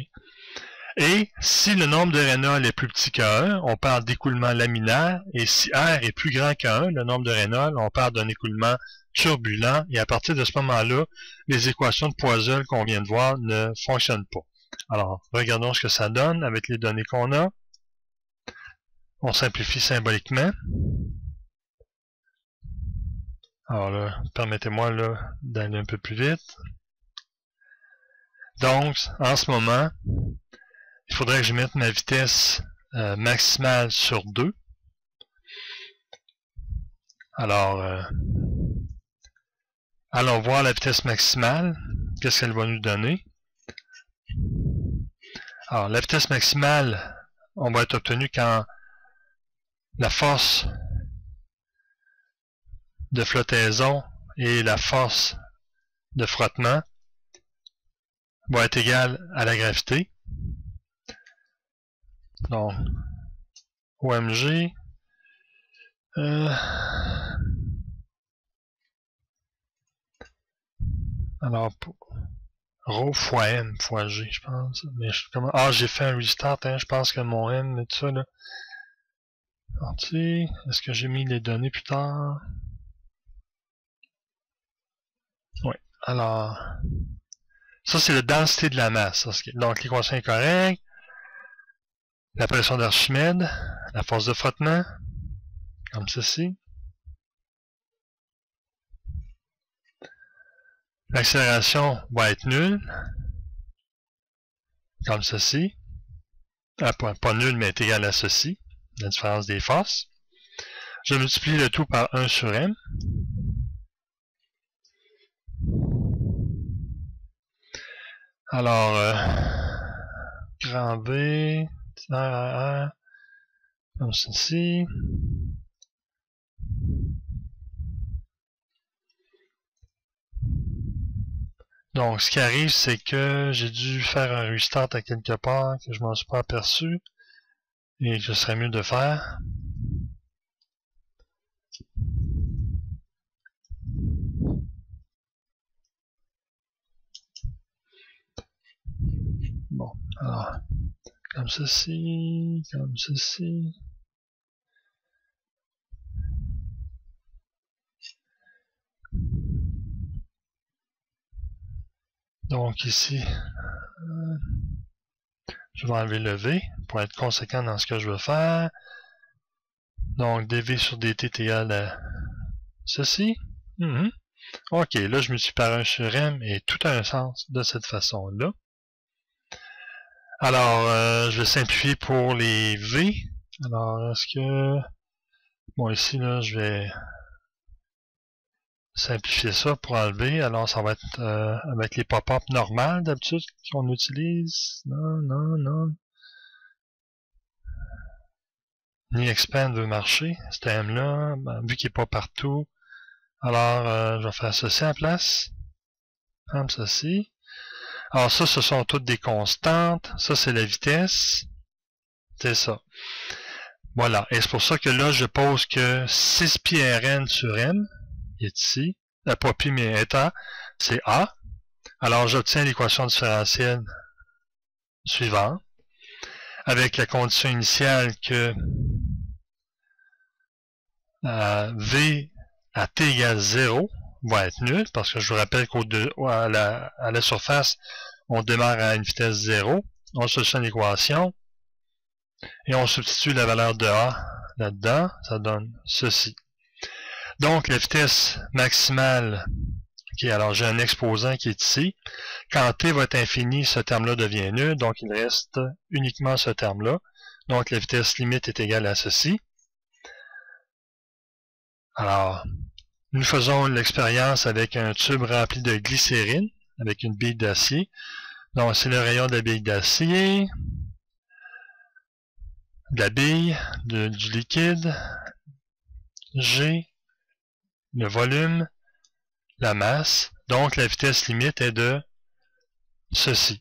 Et si le nombre de Reynolds est plus petit qu'1, on parle d'écoulement laminaire. Et si R est plus grand qu'1, le nombre de Reynolds, on parle d'un écoulement turbulent. Et à partir de ce moment-là, les équations de Poiseuille qu'on vient de voir ne fonctionnent pas. Alors, regardons ce que ça donne avec les données qu'on a. On simplifie symboliquement. Alors là, permettez-moi là d'aller un peu plus vite. Donc, en ce moment, il faudrait que je mette ma vitesse maximale sur 2. Alors, allons voir la vitesse maximale. Qu'est-ce qu'elle va nous donner? Alors, la vitesse maximale, on va être obtenue quand la force de flottaison et la force de frottement va être égale à la gravité. Donc, OMG. Alors, Rho fois M fois G, je pense. Mais j'ai fait un restart, hein, je pense que mon M, tout ça, là. Est-ce que j'ai mis les données plus tard? Oui. Alors, ça c'est la densité de la masse. Donc l'équation est correcte. La pression d'Archimède, la force de frottement, comme ceci. L'accélération va être nulle, comme ceci. Pas nulle, mais est égale à ceci, la différence des forces. Je multiplie le tout par 1 sur m. Alors, grand V, comme ceci. Donc, ce qui arrive, c'est que j'ai dû faire un restart à quelque part, que je m'en suis pas aperçu, et que ce serait mieux de faire. Bon, alors, comme ceci, comme ceci. Donc ici, je vais enlever le V pour être conséquent dans ce que je veux faire. Donc dV sur dt est égal à ceci. Ok, là je me suis par 1 sur m et tout a un sens de cette façon-là. Alors, je vais simplifier pour les V. Alors, est-ce que... Bon, ici, là, je vais simplifier ça pour enlever. Alors, ça va être avec les pop-up normales d'habitude qu'on utilise. Non. Ni expand veut marcher. Ce thème-là, vu qu'il n'est pas partout. Alors, je vais faire ceci en place. Comme ceci. Alors, ça, ce sont toutes des constantes. Ça, c'est la vitesse. C'est ça. Voilà. Et c'est pour ça que là, je pose que 6 pi Rn sur m. Qui est ici. Pas pi, mais état. C'est A. Alors, j'obtiens l'équation différentielle suivante. Avec la condition initiale que V à t égale 0 va être nul, parce que je vous rappelle qu'à la surface, on démarre à une vitesse 0, on solutionne l'équation, et on substitue la valeur de A là-dedans, ça donne ceci. Donc, la vitesse maximale, ok, alors j'ai un exposant qui est ici. Quand t va être infini, ce terme-là devient nul, donc il reste uniquement ce terme-là. Donc, la vitesse limite est égale à ceci. Alors, nous faisons l'expérience avec un tube rempli de glycérine, avec une bille d'acier. Donc, c'est le rayon de la bille d'acier, de la bille, du liquide, G, le volume, la masse. Donc, la vitesse limite est de ceci.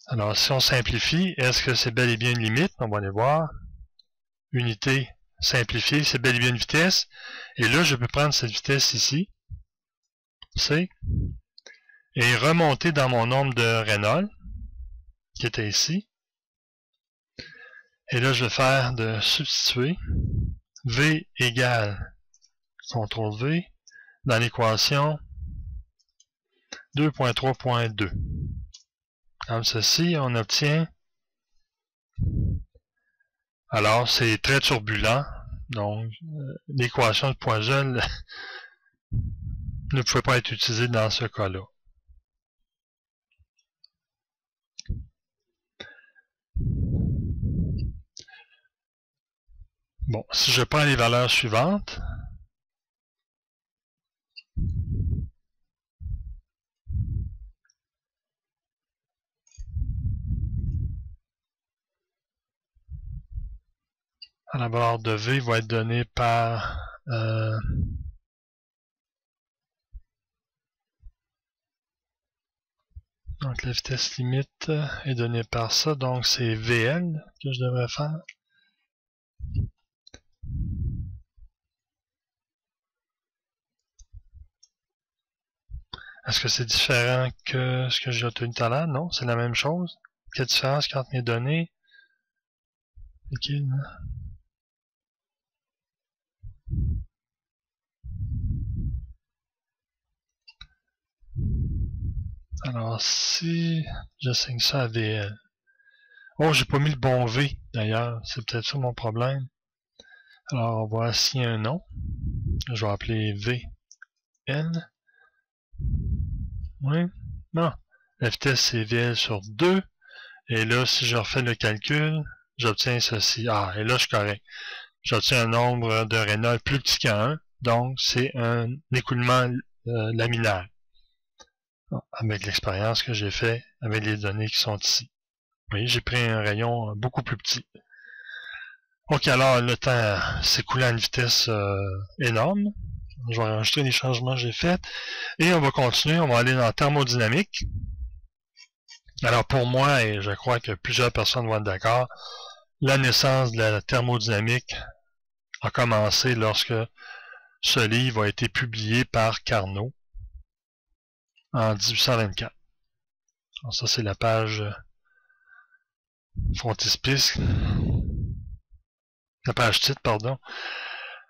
Alors, si on simplifie, est-ce que c'est bel et bien une limite? On va aller voir. Unité simplifiée, c'est bel et bien une vitesse. Et là, je peux prendre cette vitesse ici, C, et remonter dans mon nombre de Reynolds, qui était ici. Et là, je vais faire de substituer V égale CTRL V dans l'équation 2.3.2. Comme ceci, on obtient... Alors, c'est très turbulent. Donc, l'équation de Poisson ne pouvait pas être utilisée dans ce cas-là. Bon, si je prends les valeurs suivantes, la valeur de V va être donnée par donc la vitesse limite est donnée par ça, donc c'est VL que je devrais faire. Est-ce que c'est différent que ce que j'ai obtenu tout à l'heure? Non, c'est la même chose. Quelle différence entre mes données? Ok. Alors, si j'assigne ça à VL. Oh, j'ai pas mis le bon V, d'ailleurs. C'est peut-être ça mon problème. Alors, on va assigner un nom. Je vais appeler VN. Oui. Non. La vitesse, c'est VL sur 2. Et là, si je refais le calcul, j'obtiens ceci. Ah, et là, je suis correct. J'obtiens un nombre de Reynolds plus petit qu'un 1. Donc, c'est un écoulement laminaire. Avec l'expérience que j'ai fait avec les données qui sont ici. Vous voyez, j'ai pris un rayon beaucoup plus petit. Ok, alors le temps s'écoule à une vitesse énorme. Je vais enregistrer les changements que j'ai faits. Et on va continuer, on va aller dans la thermodynamique. Alors pour moi, et je crois que plusieurs personnes vont être d'accord, la naissance de la thermodynamique a commencé lorsque ce livre a été publié par Carnot en 1824. Alors ça, c'est la page frontispice. La page titre, pardon.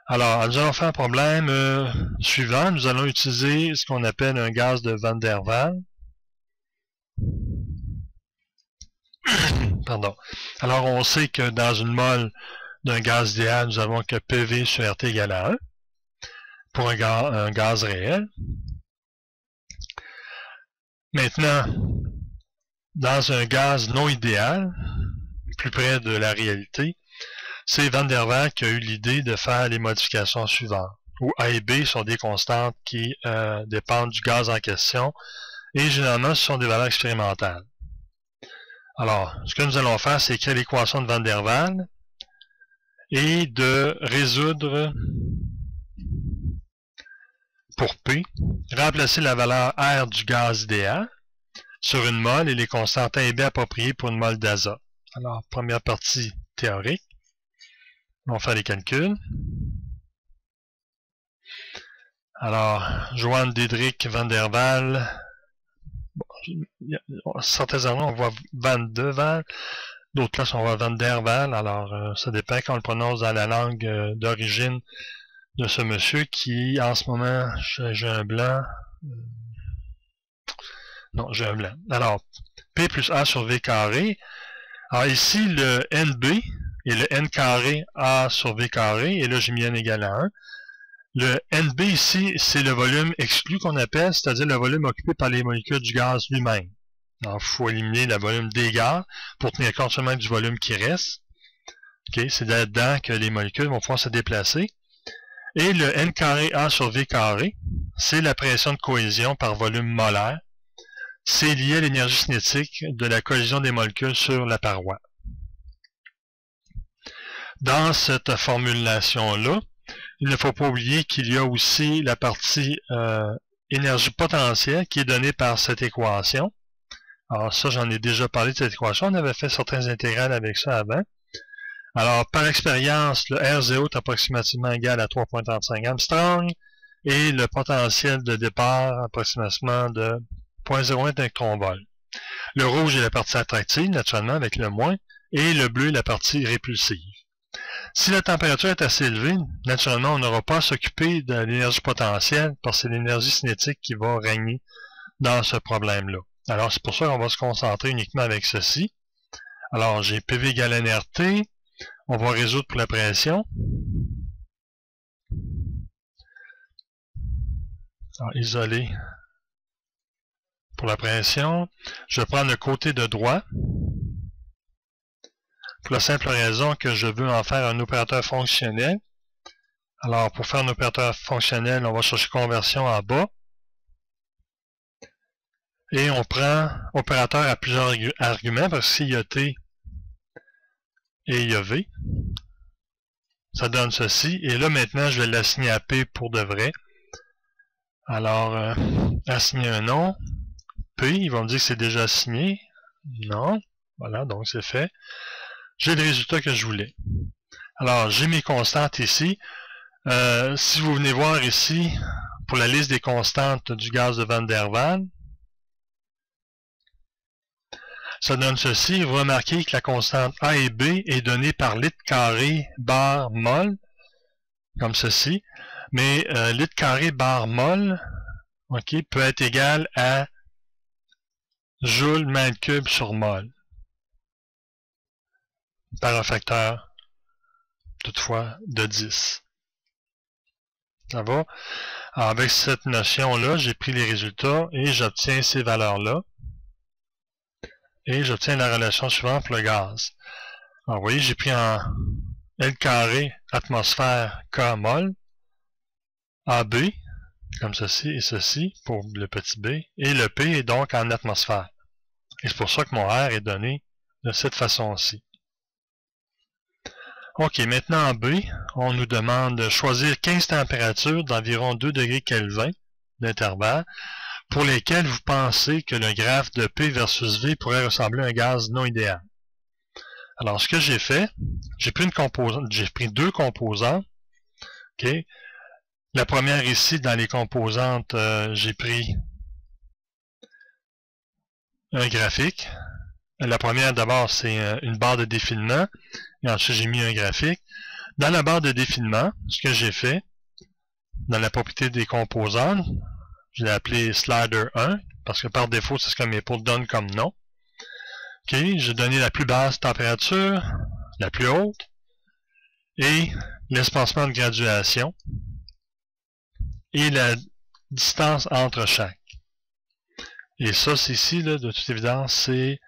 Alors, nous allons faire un problème suivant. Nous allons utiliser ce qu'on appelle un gaz de Van der Waals. Pardon. Alors, on sait que dans une mole d'un gaz idéal, nous avons que PV sur RT égale à 1 pour un gaz réel. Maintenant, dans un gaz non idéal, plus près de la réalité, c'est Van der Waals qui a eu l'idée de faire les modifications suivantes, où A et B sont des constantes qui dépendent du gaz en question, et généralement ce sont des valeurs expérimentales. Alors, ce que nous allons faire, c'est écrire l'équation de Van der Waals et de résoudre pour P, remplacer la valeur R du gaz idéal sur une mole et les constantes A et B appropriées pour une mole d'azote. Alors, première partie théorique. On va faire les calculs. Alors, Johann Diedrich Van der Waals. Bon, certains endroits, on voit Van de Waals. D'autres places, on voit Van der Waals. Alors, ça dépend quand on le prononce dans la langue d'origine de ce monsieur qui, en ce moment, j'ai un blanc. Non, j'ai un blanc. Alors, P plus A sur V carré. Alors ici, le NB et le N carré A sur V carré, et là j'ai mis N égale à 1. Le NB ici, c'est le volume exclu qu'on appelle, c'est-à-dire le volume occupé par les molécules du gaz lui-même. Alors, il faut éliminer le volume des gaz pour tenir compte seulement du volume qui reste. Okay, c'est là-dedans que les molécules vont pouvoir se déplacer. Et le N carré A sur V carré, c'est la pression de cohésion par volume molaire. C'est lié à l'énergie cinétique de la collision des molécules sur la paroi. Dans cette formulation-là, il ne faut pas oublier qu'il y a aussi la partie énergie potentielle qui est donnée par cette équation. Alors ça, j'en ai déjà parlé de cette équation. On avait fait certains intégrales avec ça avant. Alors, par expérience, le R0 est approximativement égal à 3,35 Armstrong et le potentiel de départ approximativement de 0,01 électronvolts. Le rouge est la partie attractive, naturellement, avec le moins, et le bleu est la partie répulsive. Si la température est assez élevée, naturellement, on n'aura pas à s'occuper de l'énergie potentielle, parce que c'est l'énergie cinétique qui va régner dans ce problème-là. Alors, c'est pour ça qu'on va se concentrer uniquement avec ceci. Alors, j'ai PV égale NRT. On va résoudre pour la pression. Alors, isoler pour la pression. Je vais prendre le côté de droit. Pour la simple raison que je veux en faire un opérateur fonctionnel. Alors, pour faire un opérateur fonctionnel, on va chercher conversion en bas. Et on prend opérateur à plusieurs arguments, parce que s'il y a T et il y a V, ça donne ceci. Et là, maintenant, je vais l'assigner à P pour de vrai. Alors, assigner un nom. P, il va me dire que c'est déjà assigné. Non. Voilà, donc c'est fait. J'ai le résultat que je voulais. Alors, j'ai mes constantes ici. Si vous venez voir ici, pour la liste des constantes du gaz de Van der Waals, ça donne ceci. Vous remarquez que la constante A et B est donnée par litre carré bar mol, comme ceci. Mais litre carré bar mol, okay, peut être égal à joules mètre cube sur mol. Par un facteur, toutefois, de 10. Ça va? Alors, avec cette notion-là, j'ai pris les résultats et j'obtiens ces valeurs-là. Et j'obtiens la relation suivante pour le gaz. Alors, vous voyez, j'ai pris en L carré atmosphère K mol, AB, comme ceci et ceci, pour le petit b, et le P est donc en atmosphère. Et c'est pour ça que mon R est donné de cette façon-ci. OK, maintenant en B, on nous demande de choisir 15 températures d'environ 2 degrés Kelvin d'intervalle pour lesquelles vous pensez que le graphe de P versus V pourrait ressembler à un gaz non idéal. Alors, ce que j'ai fait, j'ai pris deux composantes. OK. La première ici, dans les composantes, j'ai pris un graphique. La première, d'abord, c'est une barre de défilement. Et ensuite, j'ai mis un graphique. Dans la barre de défilement, ce que j'ai fait, dans la propriété des composantes, je l'ai appelé slider 1, parce que par défaut, c'est ce que Maple donne comme nom. OK, j'ai donné la plus basse température, la plus haute, et l'espacement de graduation, et la distance entre chaque. Et ça, c'est ici, là, de toute évidence, c'est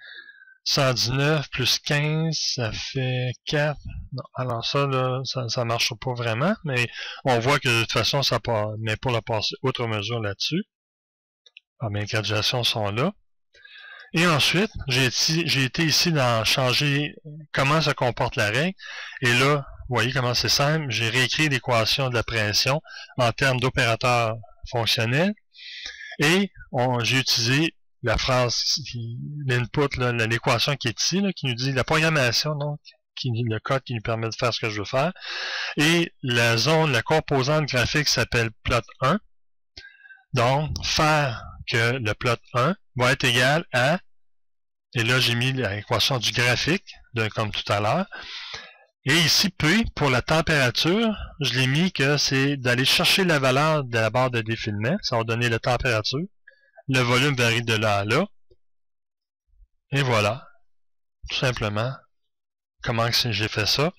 119 plus 15, ça fait 4. Non, alors ça, là, ça marche pas vraiment, mais on voit que de toute façon, ça part, mais pour la passer outre mesure là-dessus. Ah, mes graduations sont là. Et ensuite, j'ai été ici dans changer comment se comporte la règle. Et là, vous voyez comment c'est simple. J'ai réécrit l'équation de la pression en termes d'opérateur fonctionnel. Et j'ai utilisé la phrase, l'input, l'équation qui est ici, là, qui nous dit la programmation, donc, le code qui nous permet de faire ce que je veux faire. Et la zone, la composante graphique s'appelle plot 1. Donc, faire que le plot 1 va être égal à, et là j'ai mis l'équation du graphique, comme tout à l'heure, et ici P, pour la température, je l'ai mis que c'est d'aller chercher la valeur de la barre de défilement, ça va donner la température, le volume varie de là à là, et voilà, tout simplement, comment j'ai fait ça.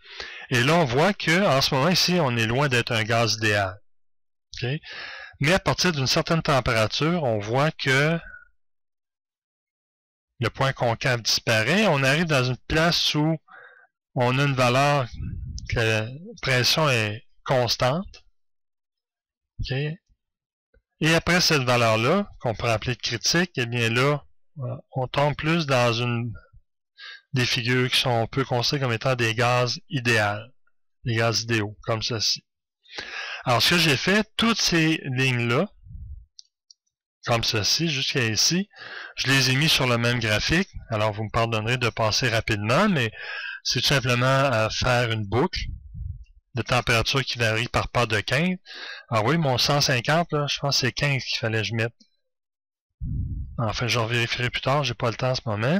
Et là on voit que en ce moment ici, on est loin d'être un gaz idéal. Okay? Mais à partir d'une certaine température, on voit que le point concave disparaît. On arrive dans une place où on a une valeur que la pression est constante. Okay? Et après cette valeur-là, qu'on peut appeler critique, eh bien là, on tombe plus dans des figures qui sont on peut considérer comme étant des gaz idéaux, des gaz idéaux, comme ceci. Alors, ce que j'ai fait, toutes ces lignes-là, comme ceci, jusqu'à ici, je les ai mis sur le même graphique. Alors, vous me pardonnerez de passer rapidement, mais c'est tout simplement à faire une boucle de température qui varie par part de 15. Alors oui, mon 150, là, je pense que c'est 15 qu'il fallait que je mette. Enfin, je vérifierai plus tard, j'ai pas le temps en ce moment.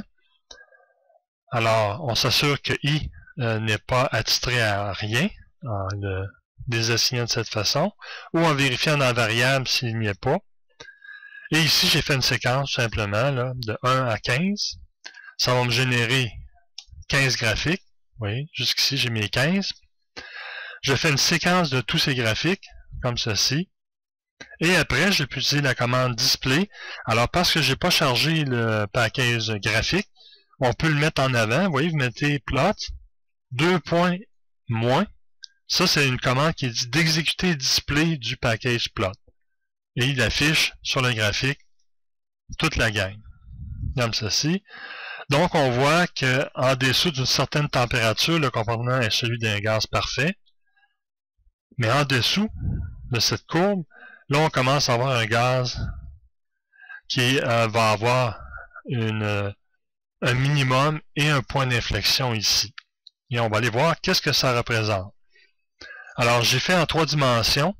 Alors, on s'assure que I n'est pas attitré à rien, en le désassignant de cette façon, ou en vérifiant dans la variable s'il n'y est pas. Et ici, j'ai fait une séquence tout simplement là, de 1 à 15. Ça va me générer 15 graphiques. Oui, jusqu'ici, j'ai mis 15. Je fais une séquence de tous ces graphiques, comme ceci. Et après, je peux utiliser la commande display. Alors, parce que je n'ai pas chargé le package graphique, on peut le mettre en avant. Vous voyez, vous mettez plot, 2 points moins. Ça, c'est une commande qui dit d'exécuter display du package plot. Et il affiche sur le graphique toute la gamme, comme ceci. Donc, on voit qu'en dessous d'une certaine température, le comportement est celui d'un gaz parfait. Mais en dessous de cette courbe, là, on commence à avoir un gaz qui va avoir un minimum et un point d'inflexion ici. Et on va aller voir qu'est-ce que ça représente. Alors, j'ai fait en 3 dimensions,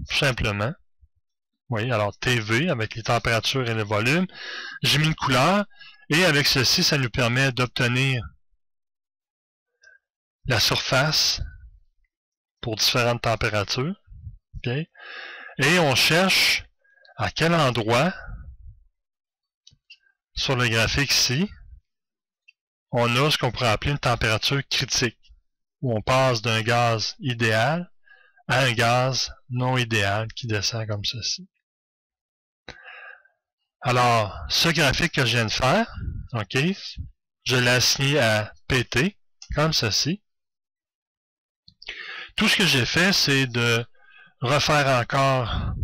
tout simplement. Vous voyez, alors TV avec les températures et le volume. J'ai mis une couleur et avec ceci, ça nous permet d'obtenir la surface pour différentes températures. Okay? Et on cherche à quel endroit sur le graphique ici, on a ce qu'on pourrait appeler une température critique, où on passe d'un gaz idéal à un gaz non idéal qui descend comme ceci. Alors, ce graphique que je viens de faire, ok, je l'ai assigné à PT, comme ceci. Tout ce que j'ai fait, c'est de refaire encore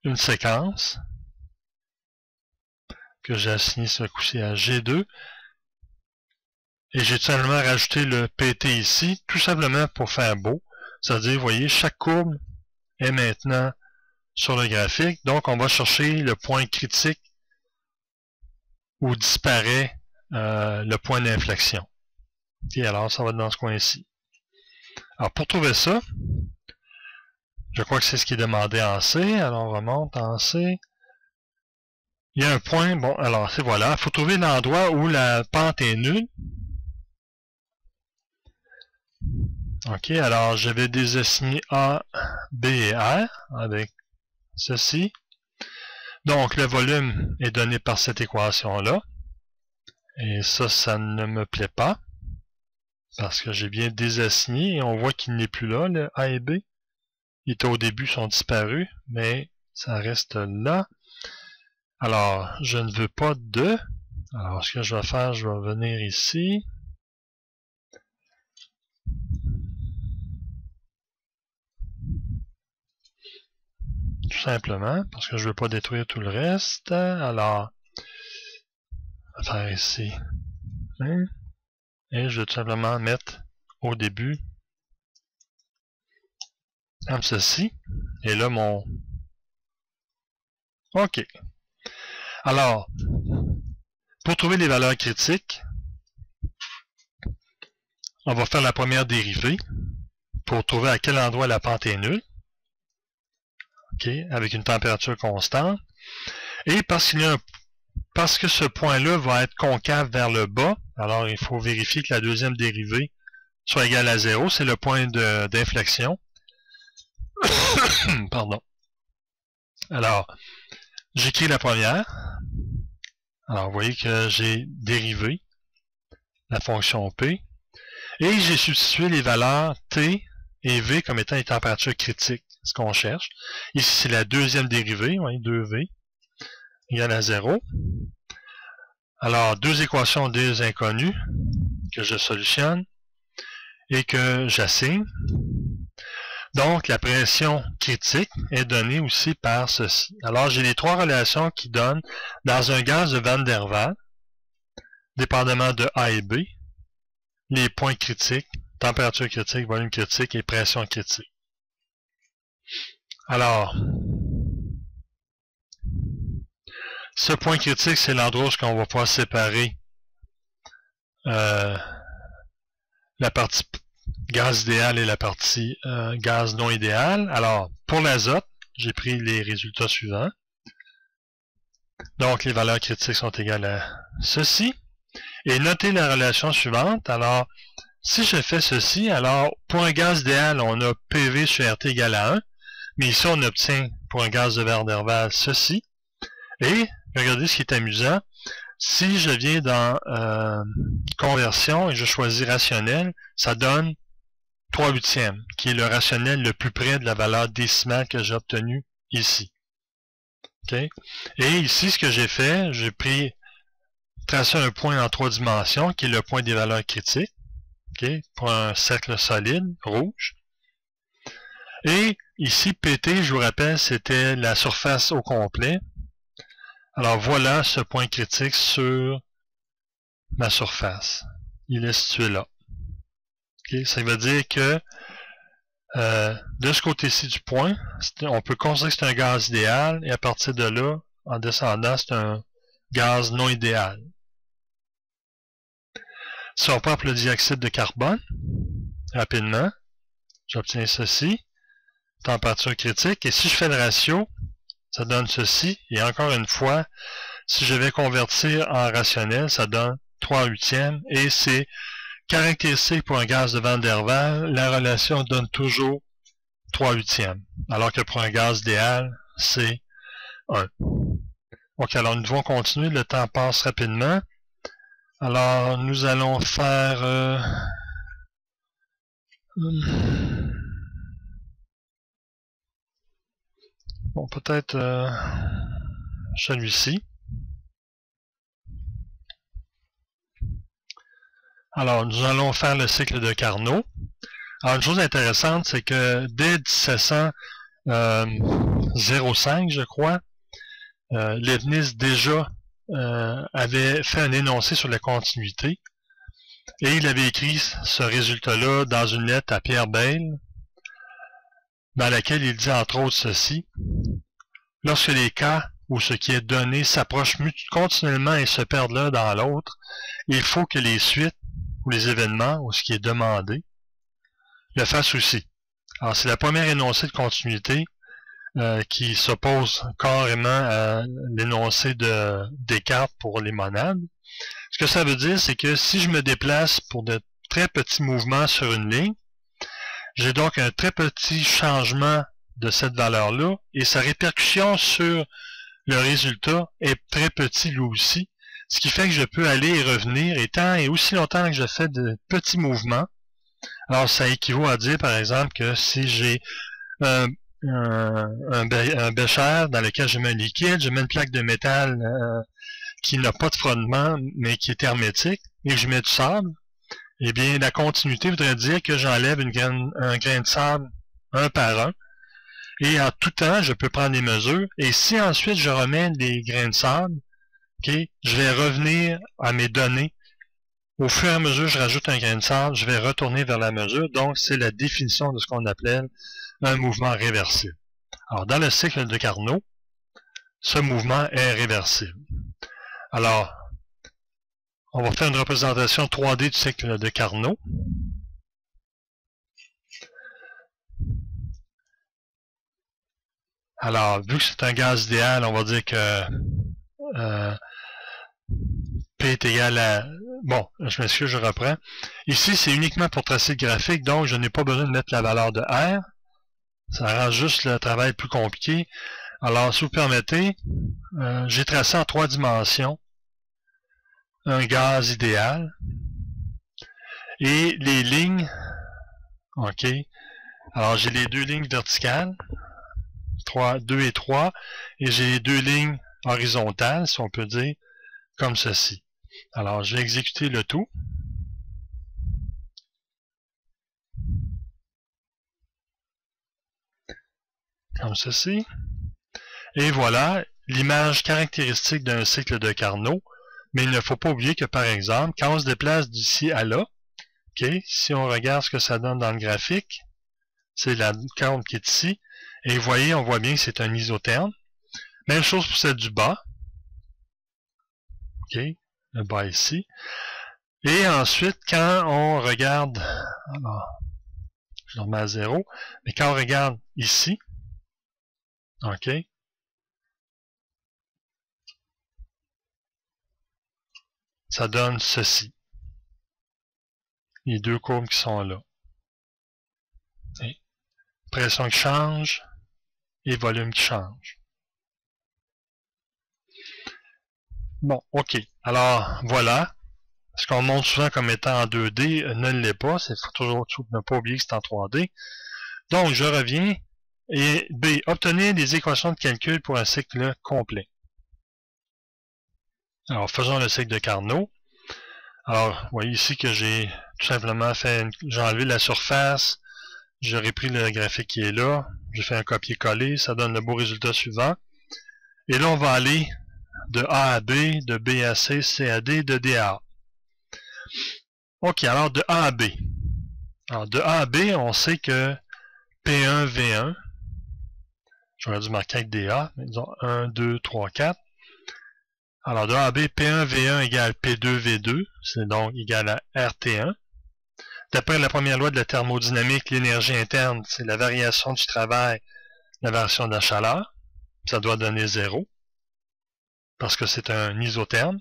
une séquence que j'ai assignée ce coup-ci à G2. Et j'ai tout simplement rajouté le PT ici, tout simplement pour faire beau. C'est-à-dire, vous voyez, chaque courbe est maintenant sur le graphique. Donc, on va chercher le point critique où disparaît le point d'inflexion. Et alors, ça va être dans ce coin-ci. Alors, pour trouver ça, je crois que c'est ce qui est demandé en C. Alors, on remonte en C. Il y a un point, bon, alors, c'est voilà. Il faut trouver l'endroit où la pente est nulle. Ok, alors je vais désassigner A, B et R avec ceci. Donc, le volume est donné par cette équation-là. Et ça ne me plaît pas. Parce que j'ai bien désassigné et on voit qu'il n'est plus là, le A et B. Il était au début, sont disparus, mais ça reste là. Alors, je ne veux pas de. Alors, ce que je vais faire, je vais venir ici. Tout simplement, parce que je ne veux pas détruire tout le reste. Alors, on va faire ici. Et je vais tout simplement mettre au début, comme ceci. Et là, mon... OK. Alors, pour trouver les valeurs critiques, on va faire la première dérivée pour trouver à quel endroit la pente est nulle. OK, avec une température constante. Et parce que ce point-là va être concave vers le bas, alors il faut vérifier que la deuxième dérivée soit égale à 0. C'est le point d'inflexion. Pardon. Alors, j'écris la première. Alors, vous voyez que j'ai dérivé la fonction P. Et j'ai substitué les valeurs T et V comme étant les températures critiques, ce qu'on cherche. Ici, c'est la deuxième dérivée, oui, 2V, égale à 0. Alors, deux équations, deux inconnues, que je solutionne et que j'assigne. Donc, la pression critique est donnée aussi par ceci. Alors, j'ai les trois relations qui donnent, dans un gaz de Van der Waals, dépendamment de A et B, les points critiques, température critique, volume critique et pression critique. Alors, ce point critique, c'est l'endroit où on va pouvoir séparer la partie gaz idéal et la partie gaz non idéal. Alors, pour l'azote, j'ai pris les résultats suivants. Donc, les valeurs critiques sont égales à ceci. Et notez la relation suivante. Alors, si je fais ceci, alors, pour un gaz idéal, on a PV sur RT égale à 1. Mais ici, on obtient, pour un gaz de Van der Waals, ceci. Et, regardez ce qui est amusant. Si je viens dans conversion et je choisis rationnel, ça donne 3/8, qui est le rationnel le plus près de la valeur décimale que j'ai obtenue ici. Okay? Et ici, ce que j'ai fait, j'ai tracé un point en 3 dimensions, qui est le point des valeurs critiques, okay? Pour un cercle solide, rouge. Et ici, PT, je vous rappelle, c'était la surface au complet. Alors voilà ce point critique sur ma surface. Il est situé là. Okay? Ça veut dire que de ce côté-ci du point, on peut considérer que c'est un gaz idéal, et à partir de là, en descendant, c'est un gaz non idéal. Si on prend le dioxyde de carbone, rapidement, j'obtiens ceci, température critique, et si je fais le ratio, ça donne ceci, et encore une fois, si je vais convertir en rationnel, ça donne 3/8, et c'est caractéristique pour un gaz de Van der Waals, la relation donne toujours 3/8, alors que pour un gaz idéal, c'est 1. Ok, alors nous devons continuer, le temps passe rapidement. Alors, nous allons faire... bon, peut-être celui-ci. Alors, nous allons faire le cycle de Carnot. Alors, une chose intéressante, c'est que dès 1705, je crois, Leibniz déjà avait fait un énoncé sur la continuité et il avait écrit ce résultat-là dans une lettre à Pierre Bayle, dans laquelle il dit entre autres ceci: lorsque les cas où ce qui est donné s'approchent continuellement et se perdent l'un dans l'autre, il faut que les suites ou les événements ou ce qui est demandé le fassent aussi. Alors c'est la première énoncé de continuité qui s'oppose carrément à l'énoncé de Descartes pour les monades. Ce que ça veut dire, c'est que si je me déplace pour de très petits mouvements sur une ligne, j'ai donc un très petit changement de cette valeur-là, et sa répercussion sur le résultat est très petit lui aussi, ce qui fait que je peux aller et revenir, et tant et aussi longtemps que je fais de petits mouvements. Alors ça équivaut à dire, par exemple, que si j'ai un bécher dans lequel je mets un liquide, je mets une plaque de métal qui n'a pas de frottement, mais qui est hermétique, et que je mets du sable, eh bien, la continuité voudrait dire que j'enlève un grain de sable un par un, et en tout temps, je peux prendre des mesures, et si ensuite je remets des grains de sable, okay, je vais revenir à mes données. Au fur et à mesure que je rajoute un grain de sable, je vais retourner vers la mesure, donc c'est la définition de ce qu'on appelle un mouvement réversible. Alors, dans le cycle de Carnot, ce mouvement est réversible. Alors, on va faire une représentation 3D du cycle de Carnot. Alors, vu que c'est un gaz idéal, on va dire que P est égal à... Bon, je m'excuse, je reprends. Ici, c'est uniquement pour tracer le graphique, donc je n'ai pas besoin de mettre la valeur de R. Ça rend juste le travail plus compliqué. Alors, si vous permettez, j'ai tracé en 3 dimensions un gaz idéal. Et les lignes, ok, alors j'ai les 2 lignes verticales, 2 et 3, et j'ai les 2 lignes horizontales, si on peut dire, comme ceci. Alors, je vais exécuter le tout. Comme ceci. Et voilà l'image caractéristique d'un cycle de Carnot. Mais il ne faut pas oublier que, par exemple, quand on se déplace d'ici à là, okay, si on regarde ce que ça donne dans le graphique, c'est la courbe qui est ici. Et vous voyez, on voit bien que c'est un isotherme. Même chose pour celle du bas. OK, le bas ici. Et ensuite, quand on regarde, alors, je le remets à 0, mais quand on regarde ici, OK, ça donne ceci. Les 2 courbes qui sont là. Et pression qui change et volume qui change. Bon, OK. Alors, voilà. Ce qu'on montre souvent comme étant en 2D ne l'est pas. Il faut toujours ne pas oublier que c'est en 3D. Donc, je reviens. Et B, obtenir des équations de calcul pour un cycle complet. Alors, faisons le cycle de Carnot. Alors, vous voyez ici que j'ai tout simplement fait, j'ai enlevé la surface, j'ai repris le graphique qui est là, j'ai fait un copier-coller, ça donne le beau résultat suivant. Et là, on va aller de A à B, de B à C, C à D, de D à A. Ok, alors de A à B. Alors de A à B, on sait que P1, V1, j'aurais dû marquer avec DA, mais disons 1, 2, 3, 4. Alors de A à B, P1, V1 égale P2, V2, c'est donc égal à RT1. D'après la première loi de la thermodynamique, l'énergie interne, c'est la variation du travail, la variation de la chaleur. Ça doit donner 0, parce que c'est un isotherme.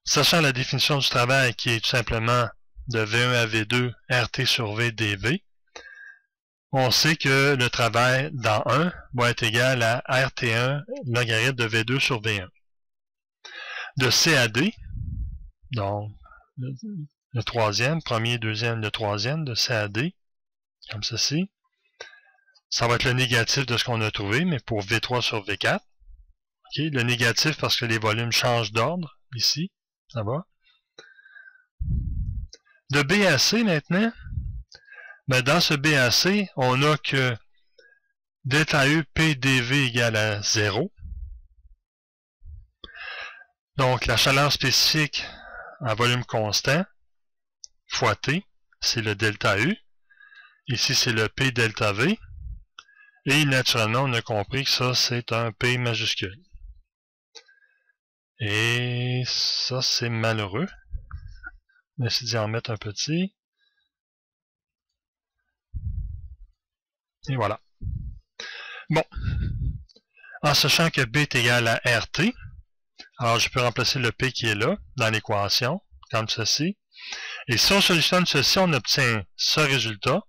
Sachant la définition du travail qui est tout simplement de V1 à V2, RT sur V dV, on sait que le travail dans 1 va être égal à RT1 logarithme de V2 sur V1. De C à D, donc le troisième, premier, deuxième, le troisième, de C à D, comme ceci. Ça va être le négatif de ce qu'on a trouvé, mais pour V3 sur V4. Okay, le négatif parce que les volumes changent d'ordre, ici, ça va. De B à C maintenant, ben dans ce B à C, on a que delta E PdV égale à 0. Donc la chaleur spécifique à volume constant fois T, c'est le delta U. Ici, c'est le P delta V. Et naturellement, on a compris que ça, c'est un P majuscule. Et ça, c'est malheureux. On va essayer d'y en mettre un petit. Et voilà. Bon. En sachant que B est égal à RT, alors je peux remplacer le P qui est là, dans l'équation, comme ceci. Et si on solutionne ceci, on obtient ce résultat.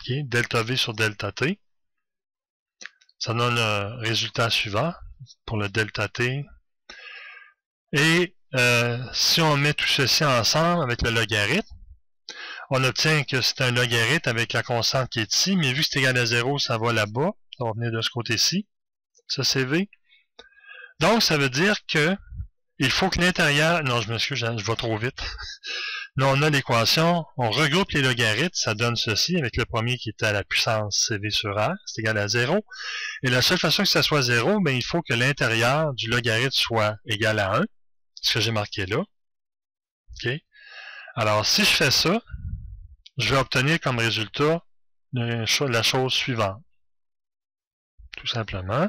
Okay, delta V sur delta T. Ça donne le résultat suivant pour le delta T. Et si on met tout ceci ensemble avec le logarithme, on obtient que c'est un logarithme avec la constante qui est ici, mais vu que c'est égal à 0, ça va là-bas. Ça va venir de ce côté-ci. Ça, c'est V. Donc, ça veut dire que il faut que l'intérieur... Non, je m'excuse, je vais trop vite. Là, on a l'équation, on regroupe les logarithmes, ça donne ceci, avec le premier qui est à la puissance CV sur R, c'est égal à 0. Et la seule façon que ça soit 0, ben, il faut que l'intérieur du logarithme soit égal à 1, ce que j'ai marqué là. Okay. Alors, si je fais ça, je vais obtenir comme résultat la chose suivante. Tout simplement.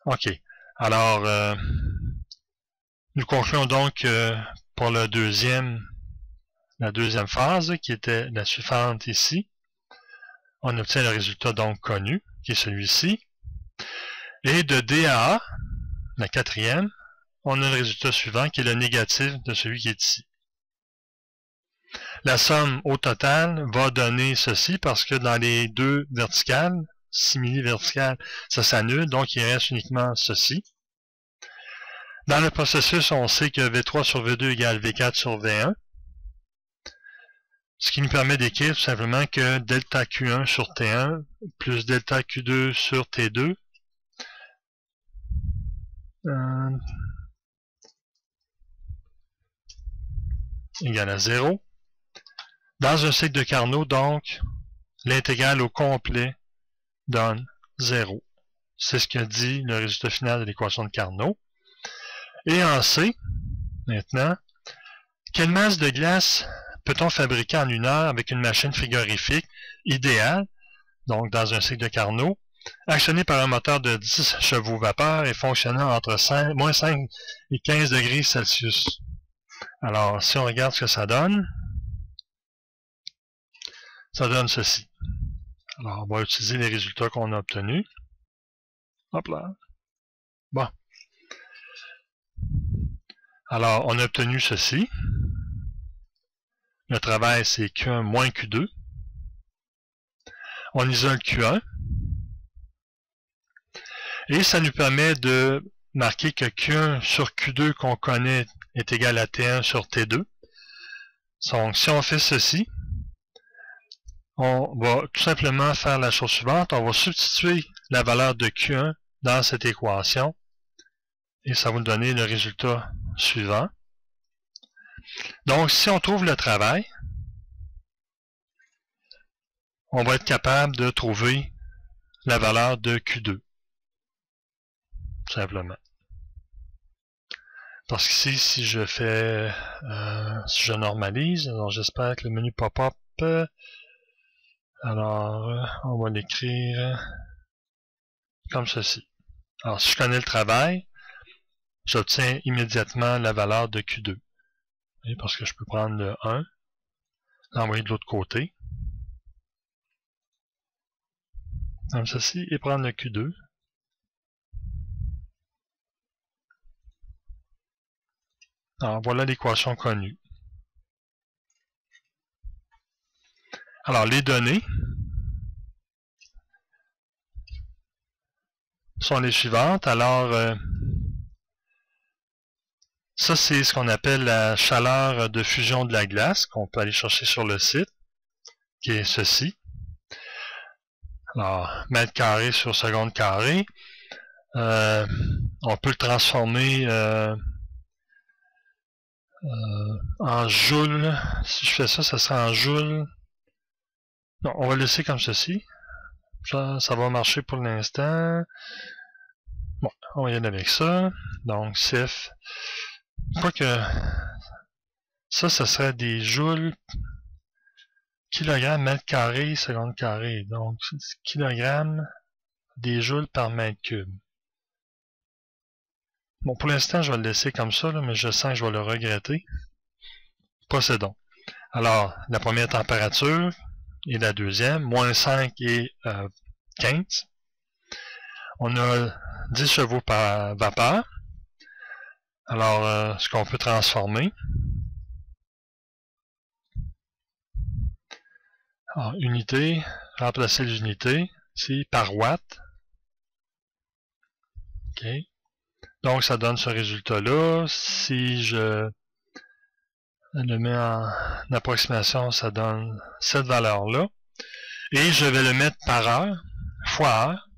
OK. Alors, nous concluons donc pour la deuxième phase, qui était la suivante ici. On obtient le résultat donc connu, qui est celui-ci. Et de D à A, la quatrième, on a le résultat suivant, qui est le négatif de celui qui est ici. La somme au total va donner ceci, parce que dans les deux verticales, simili-verticales, ça s'annule, donc il reste uniquement ceci. Dans le processus, on sait que V3 sur V2 égale V4 sur V1. Ce qui nous permet d'écrire tout simplement que delta Q1 sur T1 plus delta Q2 sur T2 égale à 0. Dans un cycle de Carnot, donc, l'intégrale au complet donne 0. C'est ce que dit le résultat final de l'équation de Carnot. Et en C, maintenant, quelle masse de glace peut-on fabriquer en 1 heure avec une machine frigorifique idéale, donc dans un cycle de Carnot, actionnée par un moteur de 10 chevaux vapeur et fonctionnant entre moins 5 et 15 degrés Celsius. Alors, si on regarde ce que ça donne ceci. Alors, on va utiliser les résultats qu'on a obtenus. Hop là. Bon. Alors, on a obtenu ceci. Le travail, c'est Q1 moins Q2. On isole Q1. Et ça nous permet de marquer que Q1 sur Q2 qu'on connaît est égal à T1 sur T2. Donc, si on fait ceci, on va tout simplement faire la chose suivante. On va substituer la valeur de Q1 dans cette équation. Et ça va nous donner le résultat suivant. Donc, si on trouve le travail, on va être capable de trouver la valeur de Q2. Tout simplement. Parce qu'ici, si je fais, si je normalise, alors j'espère que le menu pop-up, alors on va l'écrire comme ceci. Alors, si je connais le travail, j'obtiens immédiatement la valeur de Q2. Parce que je peux prendre le 1, l'envoyer de l'autre côté, comme ceci, et prendre le Q2. Alors, voilà l'équation connue. Alors, les données sont les suivantes. Alors, ça, c'est ce qu'on appelle la chaleur de fusion de la glace, qu'on peut aller chercher sur le site, qui est ceci. Alors, mètre carré sur seconde carré. On peut le transformer en joules. Si je fais ça, ça sera en joules. Non, on va le laisser comme ceci. Ça va marcher pour l'instant. Bon, on va y aller avec ça. Donc, CF. Quoique, ça serait des joules kilogrammes mètre carré seconde carré. Donc, kilogrammes des joules par mètre cube. Bon, pour l'instant, je vais le laisser comme ça, là, mais je sens que je vais le regretter. Procédons. Alors, la première température et la deuxième, moins 5 et 15. On a 10 chevaux par vapeur. Alors, ce qu'on peut transformer. Alors, unité, remplacer les unités, ici, par watt. OK. Donc, ça donne ce résultat-là. Si je le mets en approximation, ça donne cette valeur-là. Et je vais le mettre par heure, fois heure,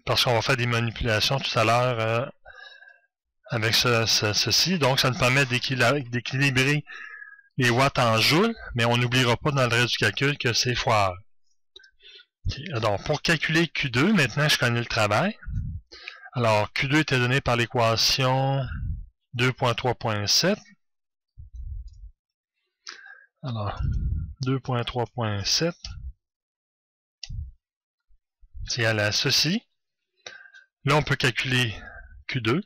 parce qu'on va faire des manipulations tout à l'heure avec ceci. Donc, ça nous permet d'équilibrer les watts en joules, mais on n'oubliera pas dans le reste du calcul que c'est fois heure. Okay. Donc, pour calculer Q2, maintenant, je connais le travail. Alors, Q2 était donné par l'équation 2.3.7. Alors, 2.3.7, c'est égal à ceci. Là, on peut calculer Q2.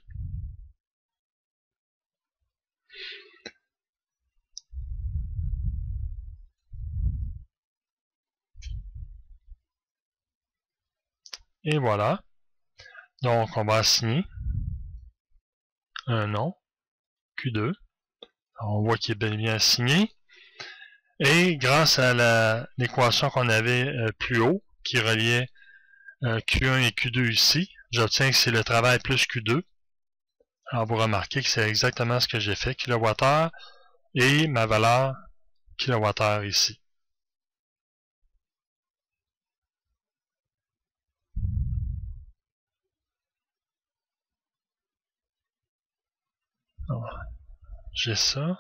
Et voilà. Donc, on va assigner un nom, Q2. Alors, on voit qu'il est bel et bien assigné. Et grâce à l'équation qu'on avait plus haut, qui reliait Q1 et Q2 ici, j'obtiens que c'est le travail plus Q2. Alors, vous remarquez que c'est exactement ce que j'ai fait, kWh, et ma valeur kWh ici. J'ai ça.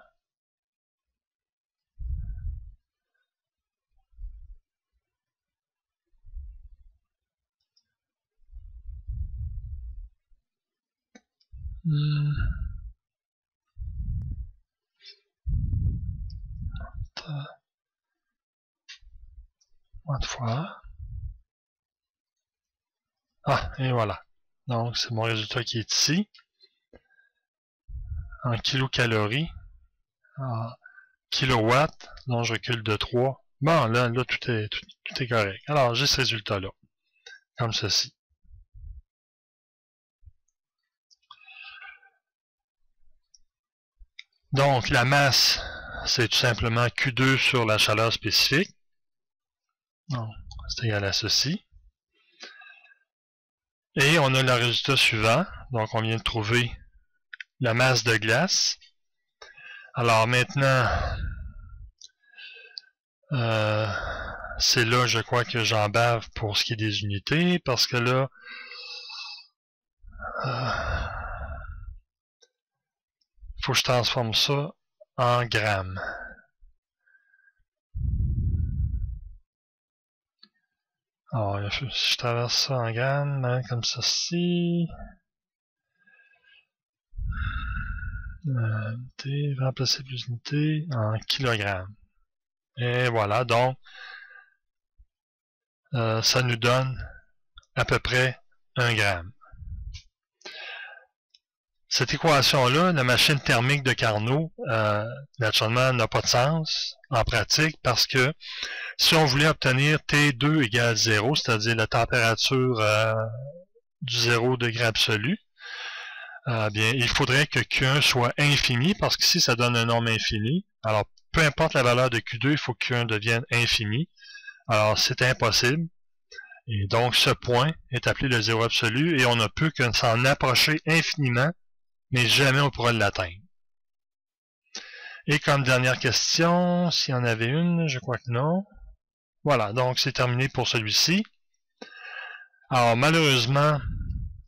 Fois. Ah, et voilà. Donc, c'est mon résultat qui est ici. En kilocalories. En kilowatts. Donc, je recule de 3. Bon, là tout est correct. Alors, j'ai ce résultat-là. Comme ceci. Donc, la masse, c'est tout simplement Q2 sur la chaleur spécifique. C'est égal à ceci. Et on a le résultat suivant. Donc, on vient de trouver la masse de glace. Alors, maintenant, c'est là, je crois, que j'en bave pour ce qui est des unités, parce que là, faut que je transforme ça en grammes. Alors, si je traverse ça en grammes, hein, comme ceci. Unité, remplacer plus unité en kilogrammes. Et voilà, donc, ça nous donne à peu près 1 gramme. Cette équation-là, la machine thermique de Carnot, naturellement, n'a pas de sens en pratique parce que si on voulait obtenir T2 égale 0, c'est-à-dire la température du 0 degré absolu, bien, il faudrait que Q1 soit infini parce qu'ici, ça donne un nombre infini. Alors, peu importe la valeur de Q2, il faut que Q1 devienne infini. Alors, c'est impossible. Et donc, ce point est appelé le zéro absolu et on ne peut que s'en approcher infiniment, mais jamais on pourra l'atteindre. Et comme dernière question, s'il y en avait une, je crois que non. Voilà, donc c'est terminé pour celui-ci. Alors, malheureusement,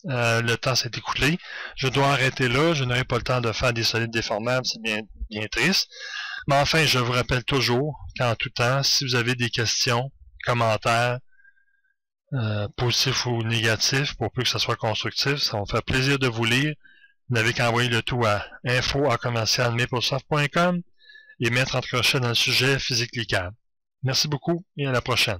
le temps s'est écoulé. Je dois arrêter là. Je n'aurai pas le temps de faire des solides déformables. C'est bien triste. Mais enfin, je vous rappelle toujours qu'en tout temps, si vous avez des questions, commentaires, positifs ou négatifs, pour peu que ce soit constructif, ça va me faire plaisir de vous lire. Vous n'avez qu'à envoyer le tout à info@maplesoft.com et mettre entre crochets dans le sujet physique cliquable. Merci beaucoup et à la prochaine.